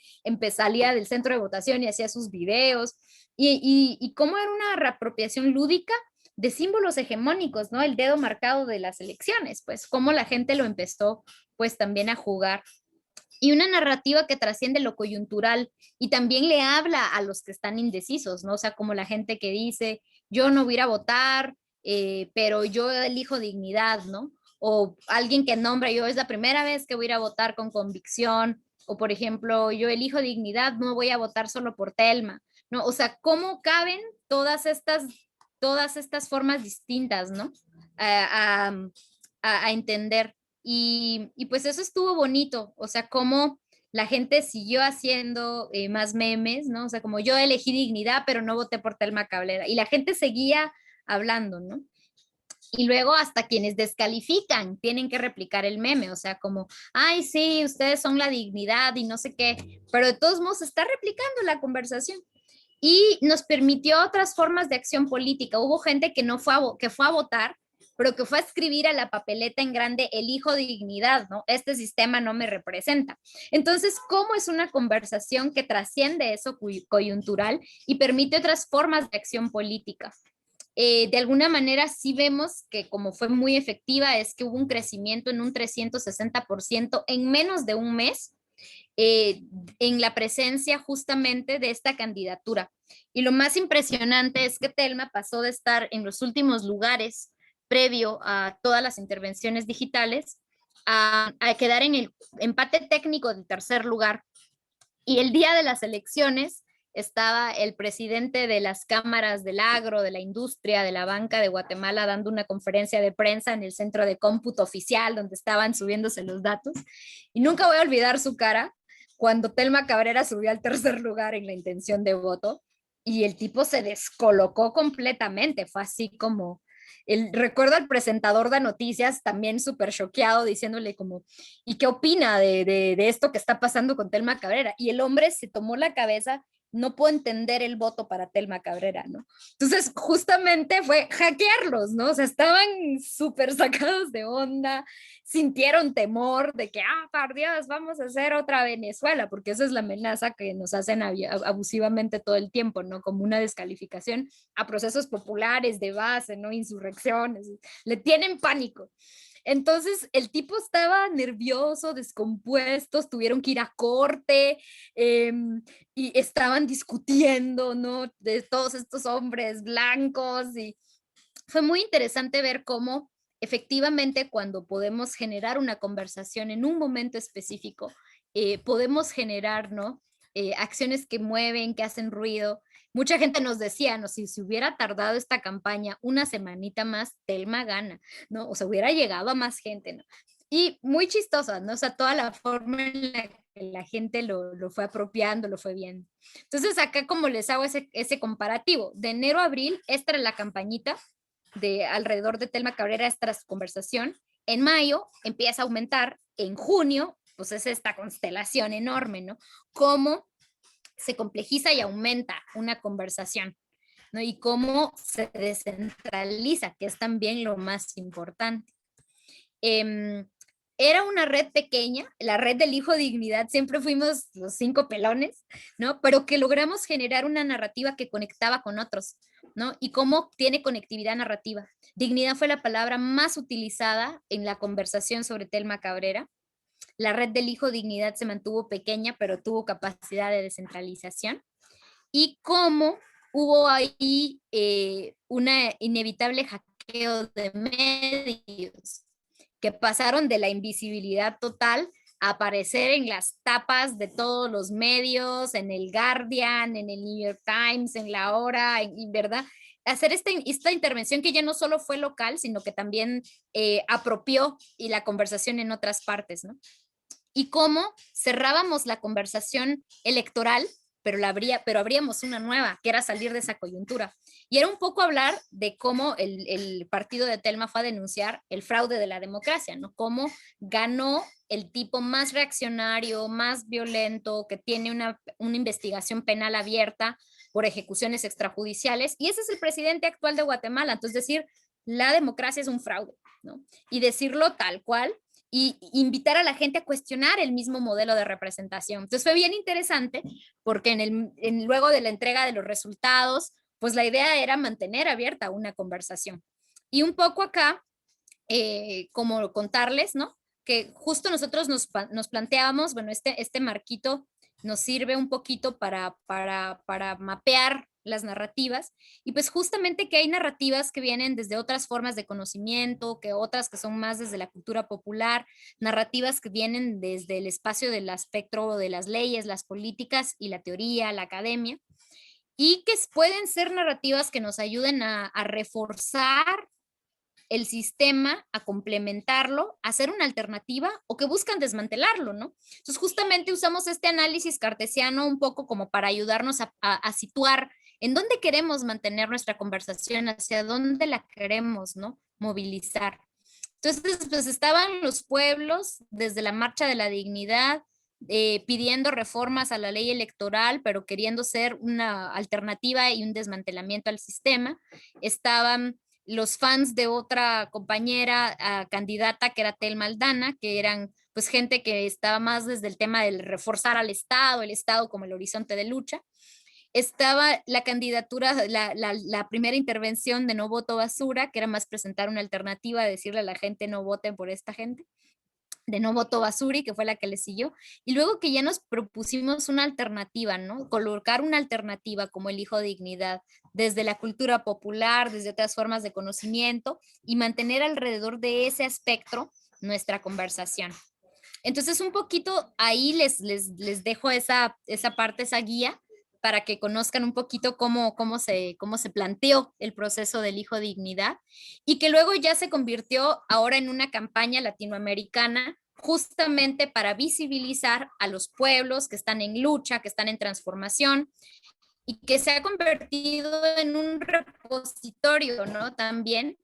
Speaker 2: salía del centro de votación y hacía sus videos y cómo era una reapropiación lúdica de símbolos hegemónicos, ¿no? El dedo marcado de las elecciones, pues cómo la gente lo empezó pues también a jugar. Y una narrativa que trasciende lo coyuntural y también le habla a los que están indecisos, ¿no? O sea, como la gente que dice, yo no voy a ir a votar, pero yo elijo dignidad, ¿no? O alguien que nombra, yo es la primera vez que voy a ir a votar con convicción, o por ejemplo, yo elijo dignidad, no voy a votar solo por Telma, ¿no? O sea, ¿cómo caben todas estas formas distintas, ¿no? A, a entender. Y pues eso estuvo bonito, o sea, como la gente siguió haciendo más memes, ¿no? O sea, como yo elegí dignidad, pero no voté por Telma Cabrera. Y la gente seguía hablando, ¿no? Y luego hasta quienes descalifican tienen que replicar el meme, o sea, como, ay, sí, ustedes son la dignidad y no sé qué, pero de todos modos está replicando la conversación y nos permitió otras formas de acción política. Hubo gente que no fue que fue a votar, pero que fue a escribir a la papeleta en grande, elijo dignidad, ¿no? Este sistema no me representa. Entonces, ¿cómo es una conversación que trasciende eso coyuntural y permite otras formas de acción política? De alguna manera sí vemos que como fue muy efectiva es que hubo un crecimiento en un 360% en menos de un mes en la presencia justamente de esta candidatura. Y lo más impresionante es que Telma pasó de estar en los últimos lugares previo a todas las intervenciones digitales a quedar en el empate técnico del tercer lugar. Y el día de las elecciones estaba el presidente de las cámaras del agro, de la industria, de la banca de Guatemala dando una conferencia de prensa en el centro de cómputo oficial donde estaban subiéndose los datos. Y nunca voy a olvidar su cara cuando Telma Cabrera subió al tercer lugar en la intención de voto y el tipo se descolocó completamente. Fue así como, recuerdo al presentador de noticias también súper choqueado diciéndole como, ¿y qué opina de esto que está pasando con Telma Cabrera? Y el hombre se tomó la cabeza no puedo entender el voto para Telma Cabrera, ¿no? Entonces, justamente fue hackearlos, ¿no? O sea, estaban súper sacados de onda, sintieron temor de que, por Dios, vamos a hacer otra Venezuela, porque esa es la amenaza que nos hacen abusivamente todo el tiempo, ¿no? Como una descalificación a procesos populares de base, ¿no? Insurrecciones, le tienen pánico. Entonces el tipo estaba nervioso, descompuesto, tuvieron que ir a corte y estaban discutiendo, ¿no? De todos estos hombres blancos y fue muy interesante ver cómo efectivamente cuando podemos generar una conversación en un momento específico, podemos generar, ¿no? Acciones que mueven, que hacen ruido. Mucha gente nos decía, ¿no? Si se hubiera tardado esta campaña una semanita más, Telma gana, ¿no? O sea, hubiera llegado a más gente, ¿no? Y muy chistosa, ¿no? O sea, toda la forma en la que la gente lo fue apropiando, lo fue viendo. Entonces, acá como les hago ese comparativo, de enero a abril, esta era la campañita de alrededor de Telma Cabrera, esta conversación. En mayo empieza a aumentar, en junio, pues es esta constelación enorme, ¿no? Cómo se complejiza y aumenta una conversación, ¿no? Y cómo se descentraliza, que es también lo más importante. Era una red pequeña, la red del Hijo Dignidad, siempre fuimos los 5 pelones, ¿no? Pero que logramos generar una narrativa que conectaba con otros, ¿no? Y cómo tiene conectividad narrativa. Dignidad fue la palabra más utilizada en la conversación sobre Telma Cabrera. La red del Hijo Dignidad se mantuvo pequeña, pero tuvo capacidad de descentralización. Y cómo hubo ahí una inevitable hackeo de medios que pasaron de la invisibilidad total a aparecer en las tapas de todos los medios, en el Guardian, en el New York Times, en La Hora, ¿verdad? Hacer esta intervención que ya no solo fue local, sino que también apropió y la conversación en otras partes, ¿no? Y cómo cerrábamos la conversación electoral, pero abríamos una nueva, que era salir de esa coyuntura. Y era un poco hablar de cómo el partido de Telma fue a denunciar el fraude de la democracia, ¿no? Cómo ganó el tipo más reaccionario, más violento, que tiene una investigación penal abierta por ejecuciones extrajudiciales, y ese es el presidente actual de Guatemala. Entonces decir, la democracia es un fraude, ¿no? Y decirlo tal cual, y invitar a la gente a cuestionar el mismo modelo de representación. Entonces fue bien interesante porque luego de la entrega de los resultados, pues la idea era mantener abierta una conversación. Y un poco acá, como contarles, ¿no? Que justo nosotros nos planteábamos, bueno, este marquito nos sirve un poquito para mapear las narrativas, y pues justamente que hay narrativas que vienen desde otras formas de conocimiento, que otras que son más desde la cultura popular, narrativas que vienen desde el espacio del espectro de las leyes, las políticas y la teoría, la academia, y que pueden ser narrativas que nos ayuden a reforzar el sistema, a complementarlo, a hacer una alternativa, o que buscan desmantelarlo, ¿no? Entonces justamente usamos este análisis cartesiano un poco como para ayudarnos a situar en dónde queremos mantener nuestra conversación, hacia dónde la queremos, ¿no? Movilizar. Entonces, pues estaban los pueblos desde la Marcha de la Dignidad, pidiendo reformas a la ley electoral, pero queriendo ser una alternativa y un desmantelamiento al sistema. Estaban los fans de otra compañera candidata, que era Telma Aldana, que eran pues gente que estaba más desde el tema del reforzar al Estado, el Estado como el horizonte de lucha. Estaba la candidatura, la primera intervención de No Voto Basura, que era más presentar una alternativa, decirle a la gente no voten por esta gente, de No Voto Basuri, que fue la que le siguió, y luego que ya nos propusimos una alternativa, ¿no? Colocar una alternativa como el Hijo Dignidad, desde la cultura popular, desde otras formas de conocimiento, y mantener alrededor de ese espectro nuestra conversación. Entonces, un poquito ahí les dejo esa parte, esa guía, para que conozcan un poquito cómo se planteó el proceso del Hijo Dignidad, y que luego ya se convirtió ahora en una campaña latinoamericana justamente para visibilizar a los pueblos que están en lucha, que están en transformación, y que se ha convertido en un repositorio, ¿no? También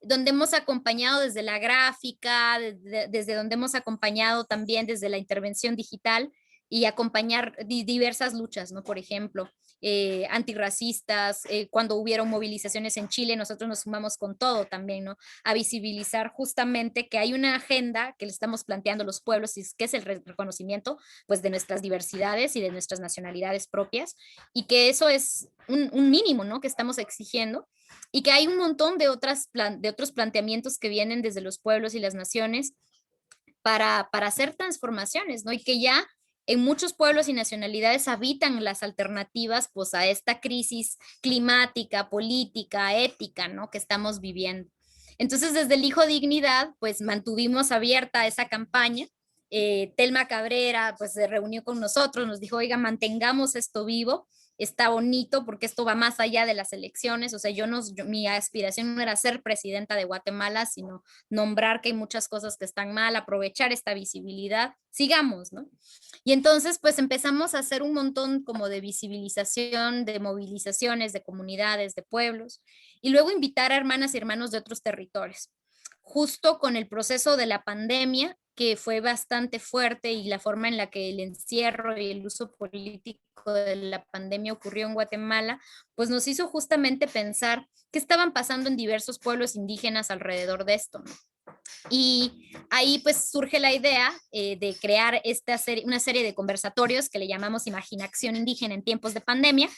Speaker 2: donde hemos acompañado desde la gráfica, desde donde hemos acompañado también desde la intervención digital, y acompañar diversas luchas, ¿no? Por ejemplo, antirracistas, cuando hubieron movilizaciones en Chile, nosotros nos sumamos con todo también, ¿no? A visibilizar justamente que hay una agenda que le estamos planteando a los pueblos, y que es el reconocimiento, pues, de nuestras diversidades y de nuestras nacionalidades propias, y que eso es un mínimo, ¿no? Que estamos exigiendo, y que hay un montón de otros planteamientos que vienen desde los pueblos y las naciones para hacer transformaciones, ¿no? Y que ya en muchos pueblos y nacionalidades habitan las alternativas, pues, a esta crisis climática, política, ética, ¿no? Que estamos viviendo. Entonces, desde el Hijo Dignidad, pues, mantuvimos abierta esa campaña. Telma Cabrera, pues, se reunió con nosotros, nos dijo, oiga, mantengamos esto vivo, está bonito porque esto va más allá de las elecciones. O sea, mi aspiración no era ser presidenta de Guatemala, sino nombrar que hay muchas cosas que están mal, aprovechar esta visibilidad, sigamos, ¿no? Y entonces, pues, empezamos a hacer un montón como de visibilización, de movilizaciones, de comunidades, de pueblos, y luego invitar a hermanas y hermanos de otros territorios. Justo con el proceso de la pandemia, que fue bastante fuerte, y la forma en la que el encierro y el uso político de la pandemia ocurrió en Guatemala, pues nos hizo justamente pensar qué estaban pasando en diversos pueblos indígenas alrededor de esto, ¿no? Y ahí pues surge la idea de crear una serie de conversatorios que le llamamos Imaginación Indígena en tiempos de pandemia,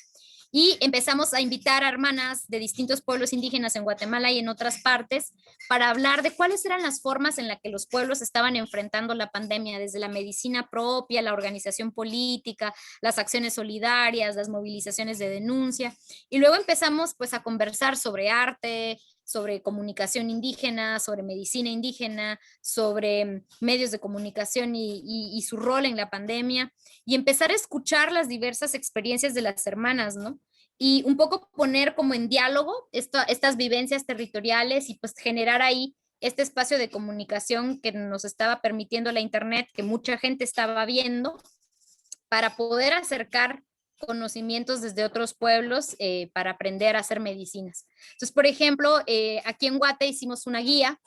Speaker 2: y empezamos a invitar a hermanas de distintos pueblos indígenas en Guatemala y en otras partes para hablar de cuáles eran las formas en las que los pueblos estaban enfrentando la pandemia, desde la medicina propia, la organización política, las acciones solidarias, las movilizaciones de denuncia. Y luego empezamos pues a conversar sobre arte, sobre comunicación indígena, sobre medicina indígena, sobre medios de comunicación y su rol en la pandemia, y empezar a escuchar las diversas experiencias de las hermanas, ¿no? Y un poco poner como en diálogo estas vivencias territoriales, y pues generar ahí este espacio de comunicación que nos estaba permitiendo la internet, que mucha gente estaba viendo, para poder acercar conocimientos desde otros pueblos, para aprender a hacer medicinas. Entonces, por ejemplo, aquí en Guate hicimos una guía,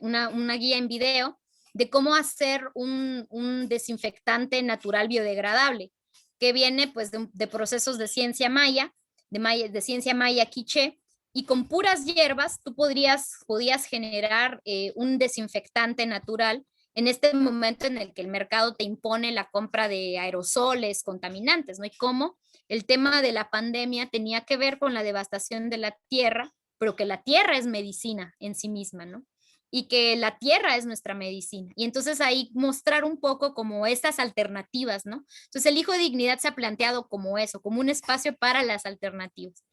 Speaker 2: una guía en video de cómo hacer un desinfectante natural biodegradable, que viene pues de procesos de ciencia maya, de ciencia maya quiché, y con puras hierbas tú podías generar un desinfectante natural en este momento en el que el mercado te impone la compra de aerosoles contaminantes, ¿no? Y cómo el tema de la pandemia tenía que ver con la devastación de la tierra, pero que la tierra es medicina en sí misma, ¿no? Y que la tierra es nuestra medicina. Y entonces ahí mostrar un poco como estas alternativas, ¿no? Entonces el Hijo de Dignidad se ha planteado como eso, como un espacio para las alternativas.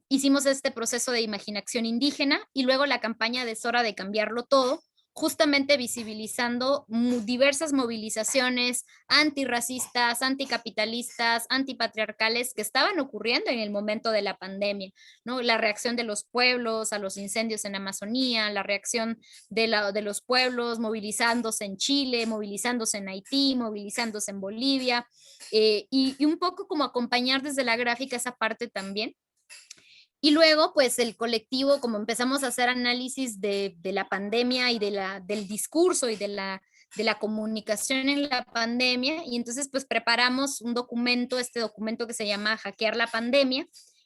Speaker 2: Hicimos este proceso de imaginación indígena, y luego la campaña de Es hora de cambiarlo todo, justamente visibilizando diversas movilizaciones antirracistas, anticapitalistas, antipatriarcales que estaban ocurriendo en el momento de la pandemia, ¿no? La reacción de los pueblos a los incendios en Amazonía, la reacción de los pueblos movilizándose en Chile, movilizándose en Haití, movilizándose en Bolivia, y un poco como acompañar desde la gráfica esa parte también. Y luego, pues el colectivo, como empezamos a hacer análisis de la pandemia y del discurso y de la comunicación en la pandemia, y entonces pues preparamos un documento, este documento que se llama Hackear la Pandemia,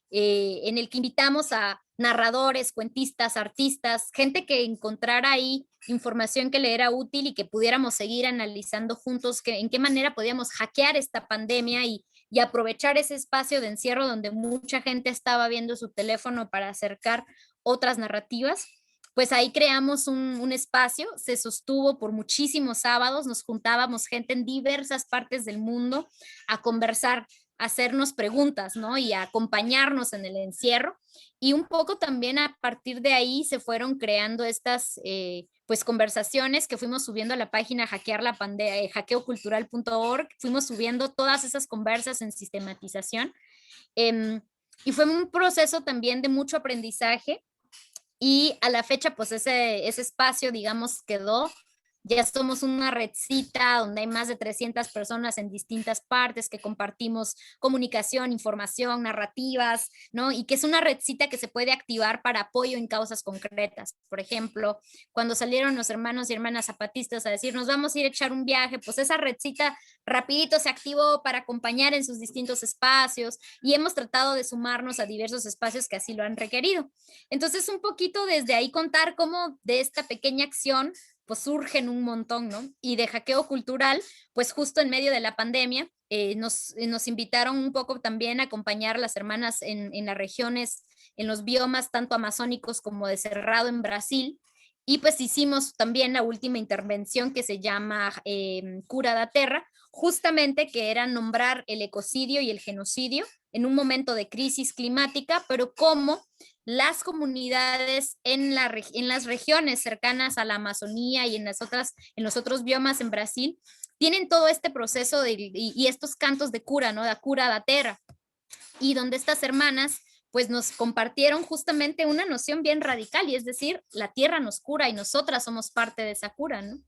Speaker 2: en el que invitamos a narradores, cuentistas, artistas, gente que encontrara ahí información que le era útil, y que pudiéramos seguir analizando juntos en qué manera podíamos hackear esta pandemia y aprovechar ese espacio de encierro donde mucha gente estaba viendo su teléfono para acercar otras narrativas. Pues ahí creamos un espacio, se sostuvo por muchísimos sábados, nos juntábamos gente en diversas partes del mundo a conversar, a hacernos preguntas, ¿no? Y a acompañarnos en el encierro. Y un poco también a partir de ahí se fueron creando estas pues conversaciones que fuimos subiendo a la página hackeocultural.org, fuimos subiendo todas esas conversas en sistematización, y fue un proceso también de mucho aprendizaje, y a la fecha pues ese espacio, digamos, quedó Ya somos una redcita donde hay más de 300 personas en distintas partes que compartimos comunicación, información, narrativas, ¿no? Y que es una redcita que se puede activar para apoyo en causas concretas. Por ejemplo, cuando salieron los hermanos y hermanas zapatistas a decir, nos vamos a ir a echar un viaje, pues esa redcita rapidito se activó para acompañar en sus distintos espacios y hemos tratado de sumarnos a diversos espacios que así lo han requerido. Entonces, un poquito desde ahí contar cómo de esta pequeña acción pues surgen un montón, ¿no? Y de hackeo cultural, pues justo en medio de la pandemia, nos invitaron un poco también a acompañar a las hermanas en las regiones, en los biomas tanto amazónicos como de Cerrado en Brasil. Y pues hicimos también la última intervención que se llama Cura da Terra, justamente que era nombrar el ecocidio y el genocidio en un momento de crisis climática, pero cómo las comunidades en las regiones cercanas a la Amazonía y en los otros biomas en Brasil tienen todo este proceso y estos cantos de cura, ¿no? Da cura da terra. Y donde estas hermanas pues nos compartieron justamente una noción bien radical, y es decir, la tierra nos cura y nosotras somos parte de esa cura, ¿no?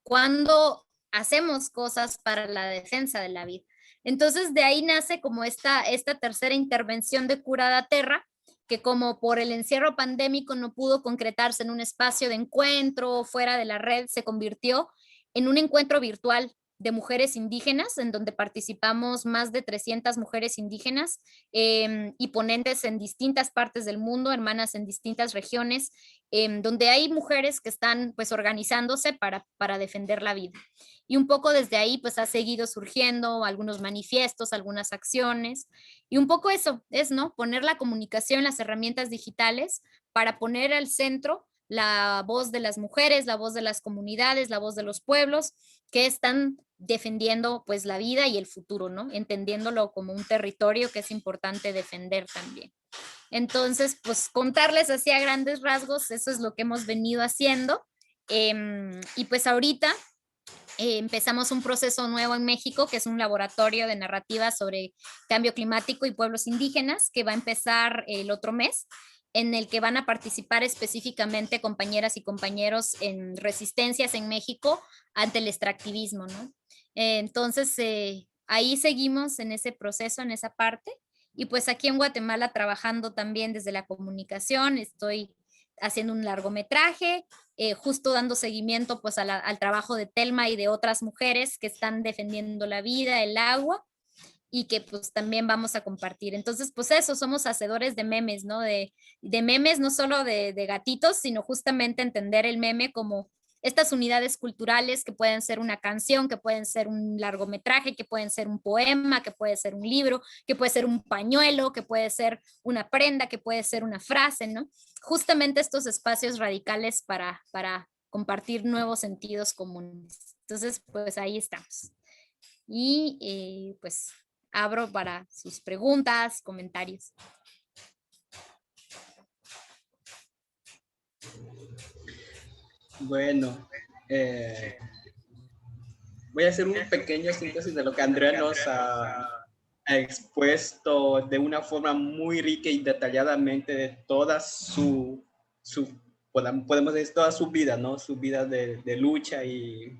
Speaker 2: Cuando hacemos cosas para la defensa de la vida. Entonces de ahí nace como esta tercera intervención de Cura da Terra, que como por el encierro pandémico no pudo concretarse en un espacio de encuentro fuera de la red, se convirtió en un encuentro virtual de mujeres indígenas, en donde participamos más de 300 mujeres indígenas y ponentes en distintas partes del mundo, hermanas en distintas regiones, donde hay mujeres que están pues organizándose para defender la vida. Y un poco desde ahí pues ha seguido surgiendo algunos manifiestos, algunas acciones, y un poco eso es, ¿no? Poner la comunicación, las herramientas digitales para poner al centro la voz de las mujeres, la voz de las comunidades, la voz de los pueblos que están defendiendo pues la vida y el futuro, ¿no? Entendiéndolo como un territorio que es importante defender también. Entonces, pues contarles así a grandes rasgos, eso es lo que hemos venido haciendo. Y pues ahorita empezamos un proceso nuevo en México, que es un laboratorio de narrativa sobre cambio climático y pueblos indígenas, que va a empezar el otro mes, en el que van a participar específicamente compañeras y compañeros en resistencias en México ante el extractivismo, ¿no? Entonces, ahí seguimos en ese proceso, en esa parte. Y pues aquí en Guatemala trabajando también desde la comunicación, estoy haciendo un largometraje, justo dando seguimiento pues al trabajo de Telma y de otras mujeres que están defendiendo la vida, el agua, y que pues también vamos a compartir. Entonces, pues eso, somos hacedores de memes, ¿no? De memes no solo de gatitos, sino justamente entender el meme como estas unidades culturales que pueden ser una canción, que pueden ser un largometraje, que pueden ser un poema, que puede ser un libro, que puede ser un pañuelo, que puede ser una prenda, que puede ser una frase, ¿no? Justamente estos espacios radicales para compartir nuevos sentidos comunes. Entonces, pues ahí estamos. Y pues abro para sus preguntas, comentarios.
Speaker 1: Bueno, voy a hacer un pequeño síntesis de lo que Andrea nos ha expuesto de una forma muy rica y detalladamente de toda podemos decir, toda su vida, ¿no? Su vida de lucha y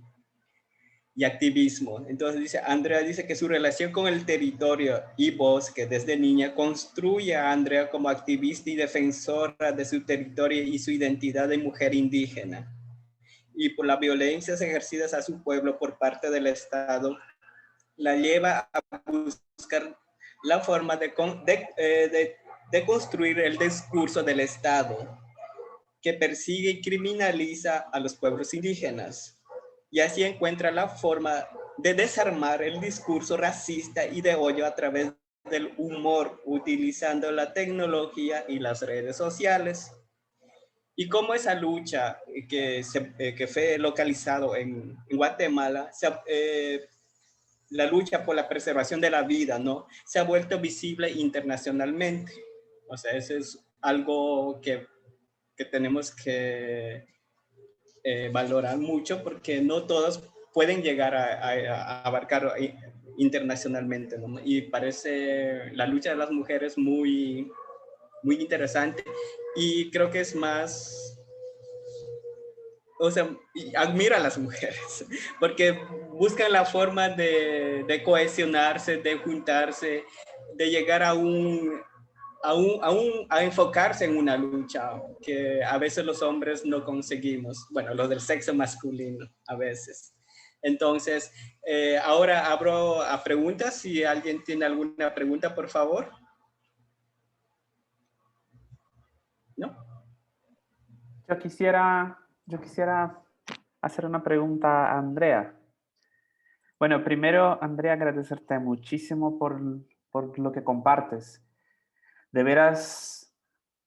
Speaker 1: activismo. Entonces dice, Andrea dice que su relación con el territorio y bosque desde niña construye a Andrea como activista y defensora de su territorio y su identidad de mujer indígena. Y por las violencias ejercidas a su pueblo por parte del Estado, la lleva a buscar la forma de construir el discurso del Estado que persigue y criminaliza a los pueblos indígenas. Y así encuentra la forma de desarmar el discurso racista y de odio a través del humor, utilizando la tecnología y las redes sociales. Y cómo esa lucha que fue localizado en Guatemala, la lucha por la preservación de la vida, ¿no? Se ha vuelto visible internacionalmente. O sea, eso es algo que tenemos que valorar mucho porque no todos pueden llegar a abarcar internacionalmente, ¿no? Y parece la lucha de las mujeres muy interesante y creo que es más o sea, y admira a las mujeres, porque buscan la forma de cohesionarse, de juntarse, de llegar a enfocarse en una lucha que a veces los hombres no conseguimos, bueno, los del sexo masculino a veces. Entonces, ahora abro a preguntas. Si alguien tiene alguna pregunta, por favor. ¿No?
Speaker 3: Yo quisiera hacer una pregunta a Andrea. Bueno, primero, Andrea, agradecerte muchísimo por lo que compartes. De veras,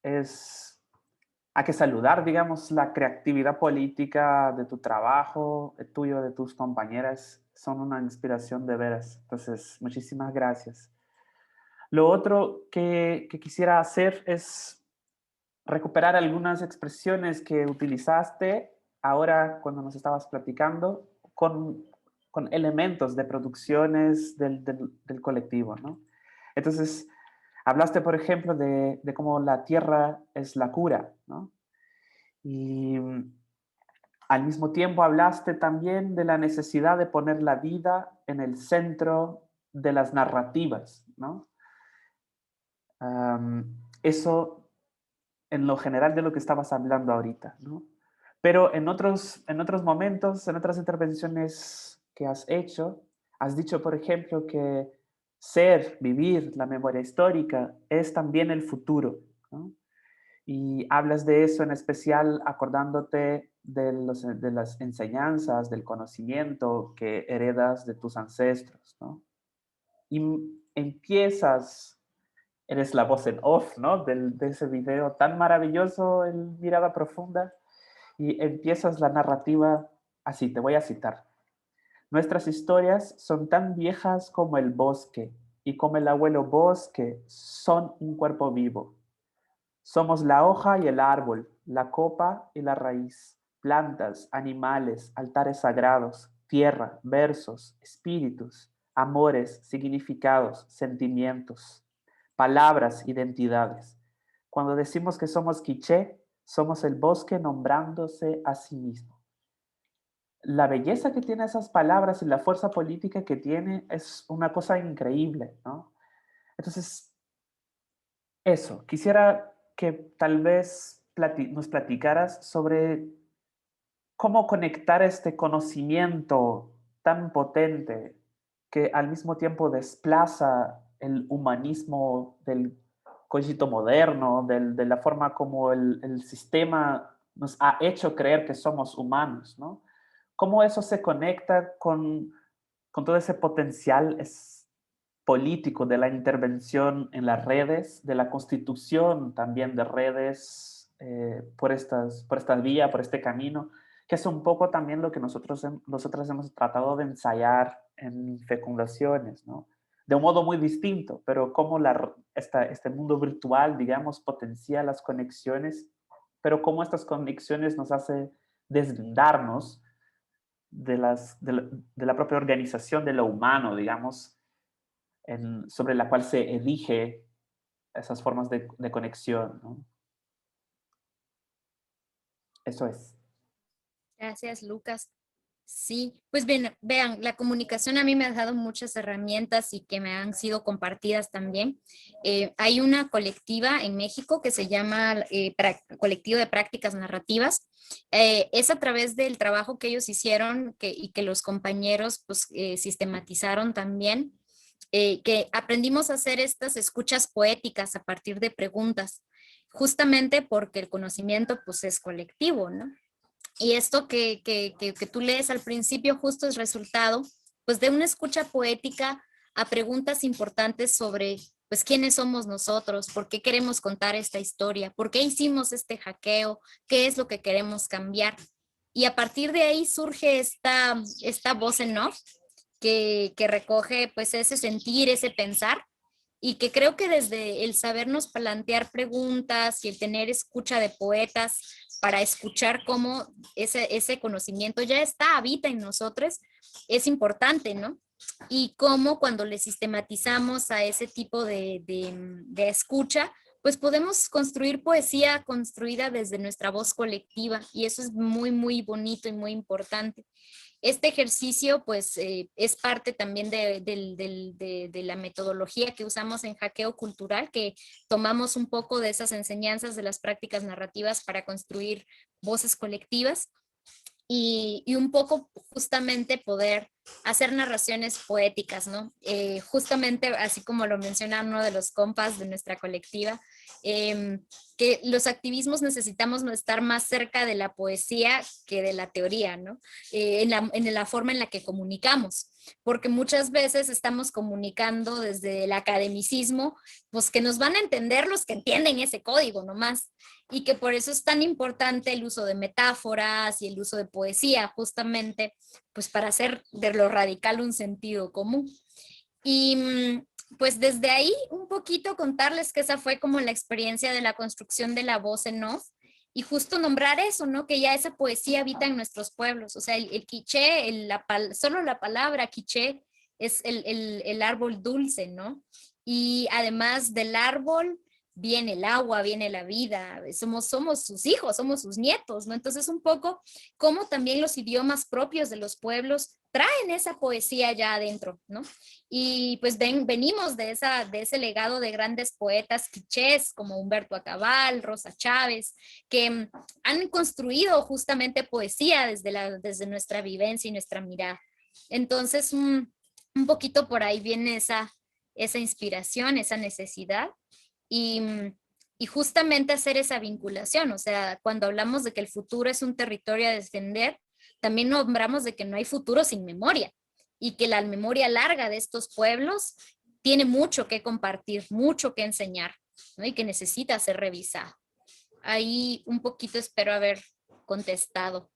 Speaker 3: hay que saludar, digamos, la creatividad política de tu trabajo, el tuyo, de tus compañeras. Son una inspiración de veras. Entonces, muchísimas gracias. Lo otro que quisiera hacer es recuperar algunas expresiones que utilizaste ahora cuando nos estabas platicando con elementos de producciones del colectivo, ¿no? Entonces, hablaste, por ejemplo, de cómo la tierra es la cura, ¿no? Y al mismo tiempo hablaste también de la necesidad de poner la vida en el centro de las narrativas, ¿no? Eso en lo general de lo que estabas hablando ahorita, ¿no? Pero en otros momentos, en otras intervenciones que has hecho, has dicho, por ejemplo, que vivir la memoria histórica es también el futuro, ¿no? Y hablas de eso en especial acordándote de las enseñanzas, del conocimiento que heredas de tus ancestros, ¿no? Y empiezas, eres la voz en off, ¿no? De ese video tan maravilloso en Mirada Profunda, y empiezas la narrativa así, te voy a citar. Nuestras historias son tan viejas como el bosque, y como el abuelo bosque son un cuerpo vivo. Somos la hoja y el árbol, la copa y la raíz, plantas, animales, altares sagrados, tierra, versos, espíritus, amores, significados, sentimientos, palabras, identidades. Cuando decimos que somos quiché, somos el bosque nombrándose a sí mismo. La belleza que tiene esas palabras y la fuerza política que tiene es una cosa increíble, ¿no? Entonces, eso, quisiera que tal vez nos platicaras sobre cómo conectar este conocimiento tan potente que al mismo tiempo desplaza el humanismo del cogito moderno, de la forma como el sistema nos ha hecho creer que somos humanos, ¿no? Cómo eso se conecta con todo ese potencial político de la intervención en las redes, de la constitución también de redes por esta vía, por este camino, que es un poco también lo que nosotros hemos tratado de ensayar en fecundaciones, ¿no? De un modo muy distinto, pero cómo este mundo virtual, digamos, potencia las conexiones, pero cómo estas conexiones nos hace deslindarnos de la propia organización de lo humano, digamos, sobre la cual se elige esas formas de conexión, ¿no? Eso es.
Speaker 2: Gracias, Lucas. Sí, pues bien, vean, la comunicación a mí me ha dado muchas herramientas y que me han sido compartidas también. Hay una colectiva en México que se llama Colectivo de Prácticas Narrativas. Es a través del trabajo que ellos hicieron y que los compañeros pues, sistematizaron también, que aprendimos a hacer estas escuchas poéticas a partir de preguntas, justamente porque el conocimiento pues es colectivo, ¿no? Y esto que tú lees al principio justo es resultado pues de una escucha poética a preguntas importantes sobre pues quiénes somos nosotros, por qué queremos contar esta historia, por qué hicimos este hackeo, qué es lo que queremos cambiar. Y a partir de ahí surge esta voz en off que recoge pues ese sentir, ese pensar y que creo que desde el sabernos plantear preguntas y el tener escucha de poetas para escuchar cómo ese conocimiento ya habita en nosotros, es importante, ¿no? Y cómo cuando le sistematizamos a ese tipo de escucha, pues podemos construir poesía construida desde nuestra voz colectiva y eso es muy, muy bonito y muy importante. Este ejercicio pues es parte también de la metodología que usamos en Hackeo Cultural, que tomamos un poco de esas enseñanzas de las prácticas narrativas para construir voces colectivas y un poco justamente poder hacer narraciones poéticas, ¿no? Justamente así como lo menciona uno de los compas de nuestra colectiva, que los activismos necesitamos estar más cerca de la poesía que de la teoría, ¿no? En la forma en la que comunicamos, porque muchas veces estamos comunicando desde el academicismo, pues que nos van a entender los que entienden ese código nomás, y que por eso es tan importante el uso de metáforas y el uso de poesía, justamente, pues para hacer de lo radical un sentido común. Y pues desde ahí un poquito contarles que esa fue como la experiencia de la construcción de la voz en off y justo nombrar eso, ¿no? Que ya esa poesía habita en nuestros pueblos, o sea, el quiché, solo la palabra quiché es el árbol dulce, ¿no? Y además del árbol viene el agua, viene la vida, somos sus hijos, somos sus nietos, ¿no? Entonces un poco como también los idiomas propios de los pueblos traen esa poesía ya adentro, ¿no? Y pues venimos de ese legado de grandes poetas quichés como Humberto Acabal, Rosa Chávez, que han construido justamente poesía desde nuestra vivencia y nuestra mirada. Entonces, un poquito por ahí viene esa inspiración, esa necesidad y, y justamente hacer esa vinculación. O sea, cuando hablamos de que el futuro es un territorio a defender, también nombramos de que no hay futuro sin memoria y que la memoria larga de estos pueblos tiene mucho que compartir, mucho que enseñar, ¿no? Y que necesita ser revisado. Ahí un poquito espero haber contestado.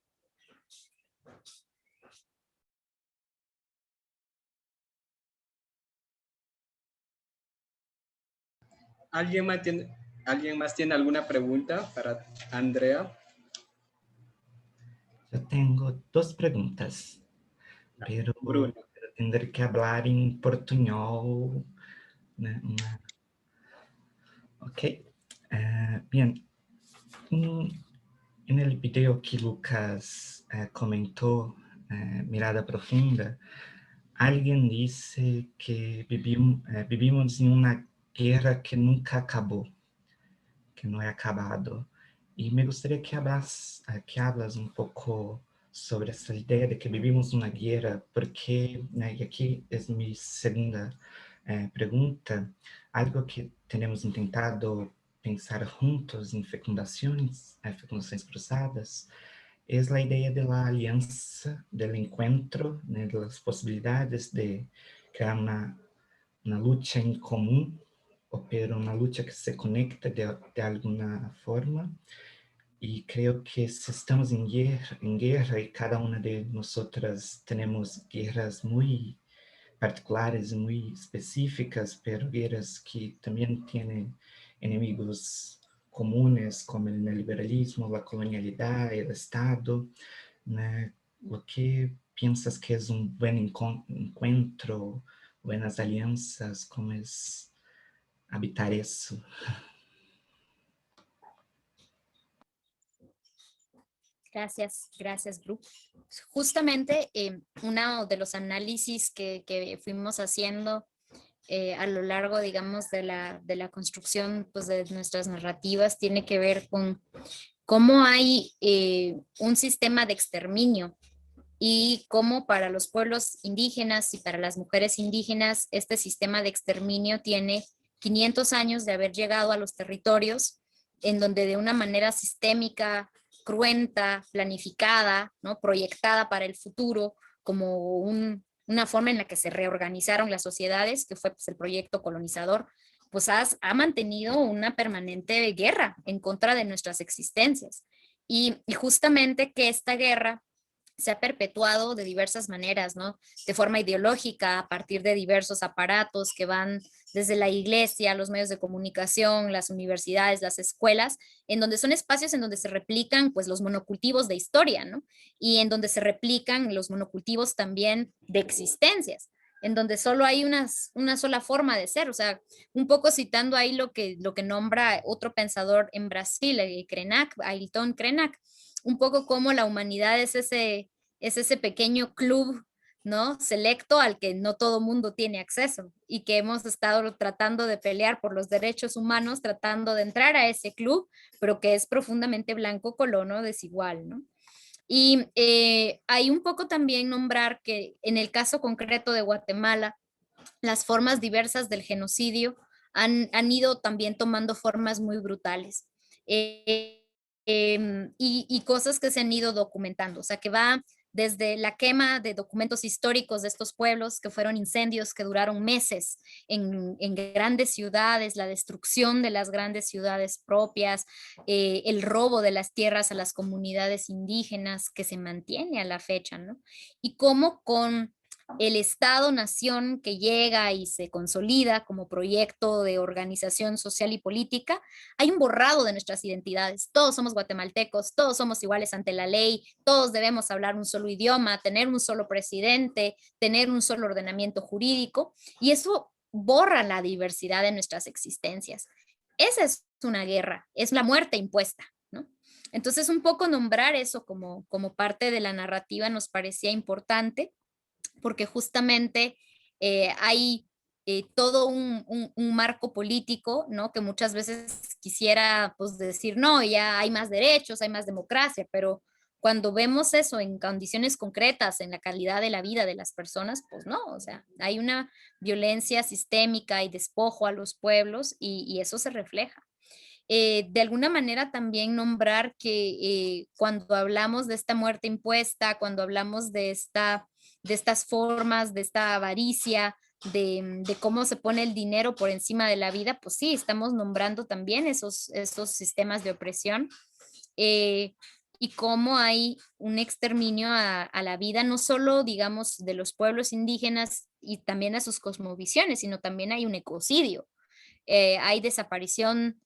Speaker 1: ¿Alguien más tiene alguna pregunta para Andrea?
Speaker 4: Yo tengo dos preguntas, pero
Speaker 1: Bruno.
Speaker 4: tendré que hablar en portuñol. Ok. Bien. En el video que Lucas comentó, Mirada Profunda, alguien dice que vivimos en una guerra que nunca acabó, que no ha acabado. Y me gustaría que hablas un poco sobre esa idea de que vivimos una guerra, porque, y aquí es mi segunda pregunta, algo que tenemos intentado pensar juntos en fecundações cruzadas, es la idea de la alianza, del encuentro, de las posibilidades de crear una lucha en común, pero una lucha que se conecta de alguna forma. Y creo que si estamos en guerra y cada una de nosotras tenemos guerras muy particulares, muy específicas, pero guerras que también tienen enemigos comunes como el neoliberalismo, la colonialidad, el Estado, ¿no? Lo que piensas que es un buen encuentro, buenas alianzas, cómo es habitar eso?
Speaker 2: Gracias, Bru. Justamente uno de los análisis que fuimos haciendo a lo largo, digamos, de la construcción pues, de nuestras narrativas tiene que ver con cómo hay un sistema de exterminio y cómo para los pueblos indígenas y para las mujeres indígenas este sistema de exterminio tiene 500 años de haber llegado a los territorios en donde de una manera sistémica, cruenta, planificada, ¿no? Proyectada para el futuro como una forma en la que se reorganizaron las sociedades, que fue pues, el proyecto colonizador, pues ha mantenido una permanente guerra en contra de nuestras existencias. Y justamente que esta guerra se ha perpetuado de diversas maneras, ¿no? De forma ideológica, a partir de diversos aparatos que van desde la iglesia, los medios de comunicación, las universidades, las escuelas, en donde son espacios en donde se replican pues los monocultivos de historia, ¿no? Y en donde se replican los monocultivos también de existencias. en donde solo hay una sola forma de ser. O sea, un poco citando ahí lo que nombra otro pensador en Brasil, Krenak, Ailton Krenak, un poco como la humanidad es ese pequeño club, ¿no? Selecto al que no todo mundo tiene acceso y que hemos estado tratando de pelear por los derechos humanos, tratando de entrar a ese club, pero que es profundamente blanco, colono, desigual, ¿no? Y hay un poco también nombrar que en el caso concreto de Guatemala, las formas diversas del genocidio han ido también tomando formas muy brutales. Y cosas que se han ido documentando, o sea, que va desde la quema de documentos históricos de estos pueblos, que fueron incendios que duraron meses en grandes ciudades, la destrucción de las grandes ciudades propias, el robo de las tierras a las comunidades indígenas que se mantiene a la fecha, ¿no? Y cómo con el Estado-nación que llega y se consolida como proyecto de organización social y política, hay un borrado de nuestras identidades. Todos somos guatemaltecos, todos somos iguales ante la ley, todos debemos hablar un solo idioma, tener un solo presidente, tener un solo ordenamiento jurídico, y eso borra la diversidad de nuestras existencias. Esa es una guerra, es la muerte impuesta, ¿no? Entonces, un poco nombrar eso como parte de la narrativa nos parecía importante, porque justamente hay todo un marco político, ¿no? Que muchas veces quisiera pues decir, no, ya hay más derechos, hay más democracia, pero cuando vemos eso en condiciones concretas, en la calidad de la vida de las personas, pues no, o sea, hay una violencia sistémica y despojo a los pueblos y eso se refleja. De alguna manera también nombrar que cuando hablamos de esta muerte impuesta, cuando hablamos de estas formas, de esta avaricia, de cómo se pone el dinero por encima de la vida, pues sí, estamos nombrando también esos sistemas de opresión, eh, y cómo hay un exterminio a la vida, no solo, digamos, de los pueblos indígenas y también a sus cosmovisiones, sino también hay un ecocidio. Hay desaparición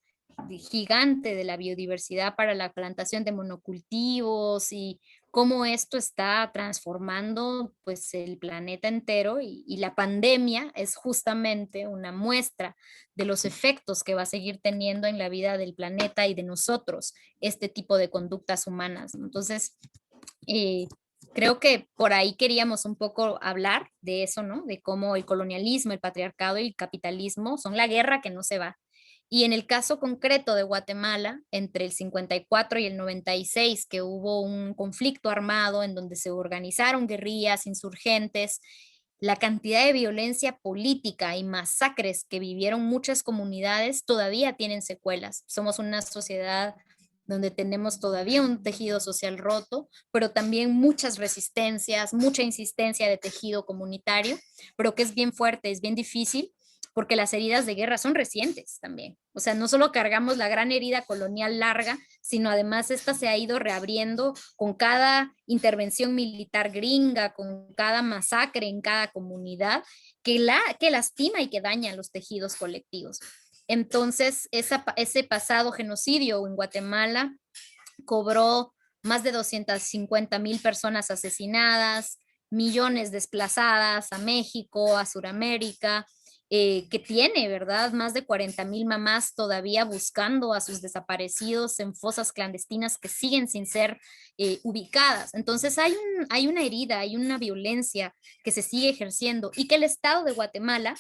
Speaker 2: gigante de la biodiversidad para la plantación de monocultivos y cómo esto está transformando pues el planeta entero, y la pandemia es justamente una muestra de los efectos que va a seguir teniendo en la vida del planeta y de nosotros este tipo de conductas humanas. Entonces, eh, creo que por ahí queríamos un poco hablar de eso, ¿no? De cómo el colonialismo, el patriarcado y el capitalismo son la guerra que no se va. Y en el caso concreto de Guatemala, entre el 54 y el 96, que hubo un conflicto armado en donde se organizaron guerrillas, insurgentes, la cantidad de violencia política y masacres que vivieron muchas comunidades todavía tienen secuelas. Somos una sociedad donde tenemos todavía un tejido social roto, pero también muchas resistencias, mucha insistencia de tejido comunitario, pero que es bien fuerte, es bien difícil, porque las heridas de guerra son recientes también. O sea, no solo cargamos la gran herida colonial larga, sino además esta se ha ido reabriendo con cada intervención militar gringa, con cada masacre en cada comunidad que lastima y que daña los tejidos colectivos. Entonces, ese pasado genocidio en Guatemala cobró más de 250,000 personas asesinadas, millones desplazadas a México, a Sudamérica, que tiene, ¿verdad? Más de 40,000 mamás todavía buscando a sus desaparecidos en fosas clandestinas que siguen sin ser ubicadas. Entonces hay una herida, hay una violencia que se sigue ejerciendo, y que el Estado de Guatemala,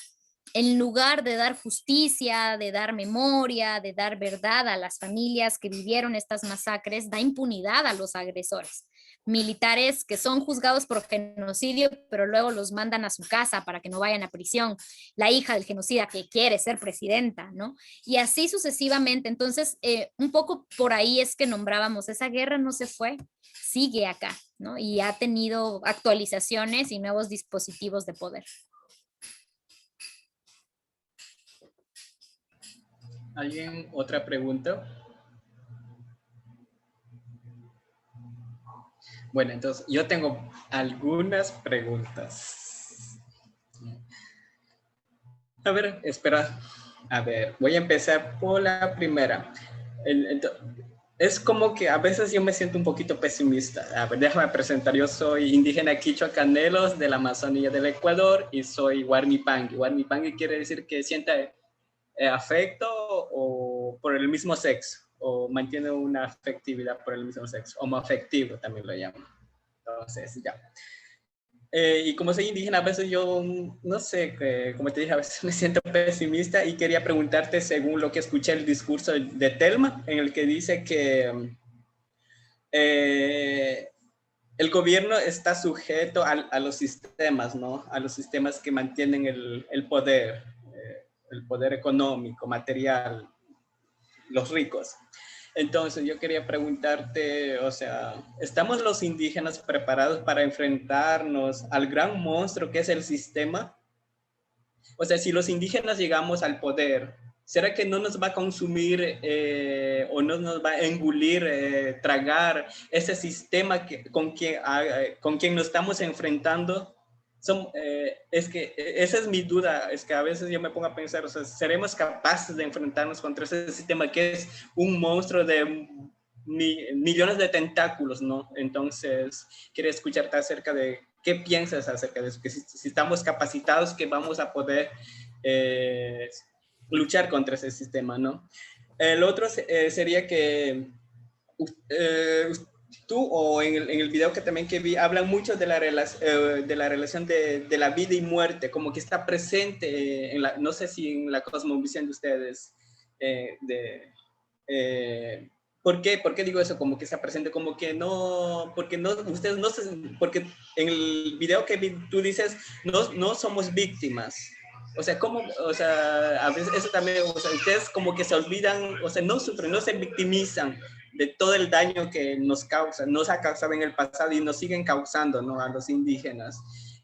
Speaker 2: en lugar de dar justicia, de dar memoria, de dar verdad a las familias que vivieron estas masacres, da impunidad a los agresores. Militares que son juzgados por genocidio, pero luego los mandan a su casa para que no vayan a prisión. La hija del genocida que quiere ser presidenta, ¿no? Y así sucesivamente. Entonces, un poco por ahí es que nombrábamos, esa guerra no se fue, sigue acá, ¿no? Y ha tenido actualizaciones y nuevos dispositivos de poder.
Speaker 1: ¿Alguien otra pregunta? Bueno, entonces yo tengo algunas preguntas. A ver, espera. A ver, voy a empezar por la primera. es como que a veces yo me siento un poquito pesimista. A ver, déjame presentar, yo soy indígena Quichua Canelos de la Amazonía del Ecuador y soy Warnipangui. Warnipangui quiere decir que siente afecto o por el mismo sexo, o mantiene una afectividad por el mismo sexo, homoafectivo también lo llaman. Entonces, ya. Y como soy indígena, a veces yo, no sé, como te dije, a veces me siento pesimista y quería preguntarte, según lo que escuché el discurso de Telma, en el que dice que el gobierno está sujeto a los sistemas, ¿no? A los sistemas que mantienen el poder económico, material, los ricos. Entonces yo quería preguntarte, o sea, ¿estamos los indígenas preparados para enfrentarnos al gran monstruo que es el sistema? O sea, si los indígenas llegamos al poder, ¿será que no nos va a consumir o no nos va a engulir, tragar ese sistema con quien nos estamos enfrentando? Es que esa es mi duda, es que a veces yo me pongo a pensar, o sea, ¿seremos capaces de enfrentarnos contra ese sistema que es un monstruo de millones de tentáculos, ¿no? Entonces, quería escucharte acerca de qué piensas acerca de eso, que si estamos capacitados, que vamos a poder luchar contra ese sistema, ¿no? El otro sería que tú o en el video que también que vi, hablan mucho de la relación de la vida y muerte, como que está presente, no sé si en la cosmovisión de ustedes, ¿por qué digo eso? Como que está presente, como que no, porque no, ustedes no se, porque en el video que vi, tú dices, no somos víctimas. O sea, ¿cómo? O sea, a veces eso también, o sea, ustedes como que se olvidan, o sea, no sufren, no se victimizan de todo el daño que nos ha causado en el pasado y nos siguen causando, ¿no? A los indígenas.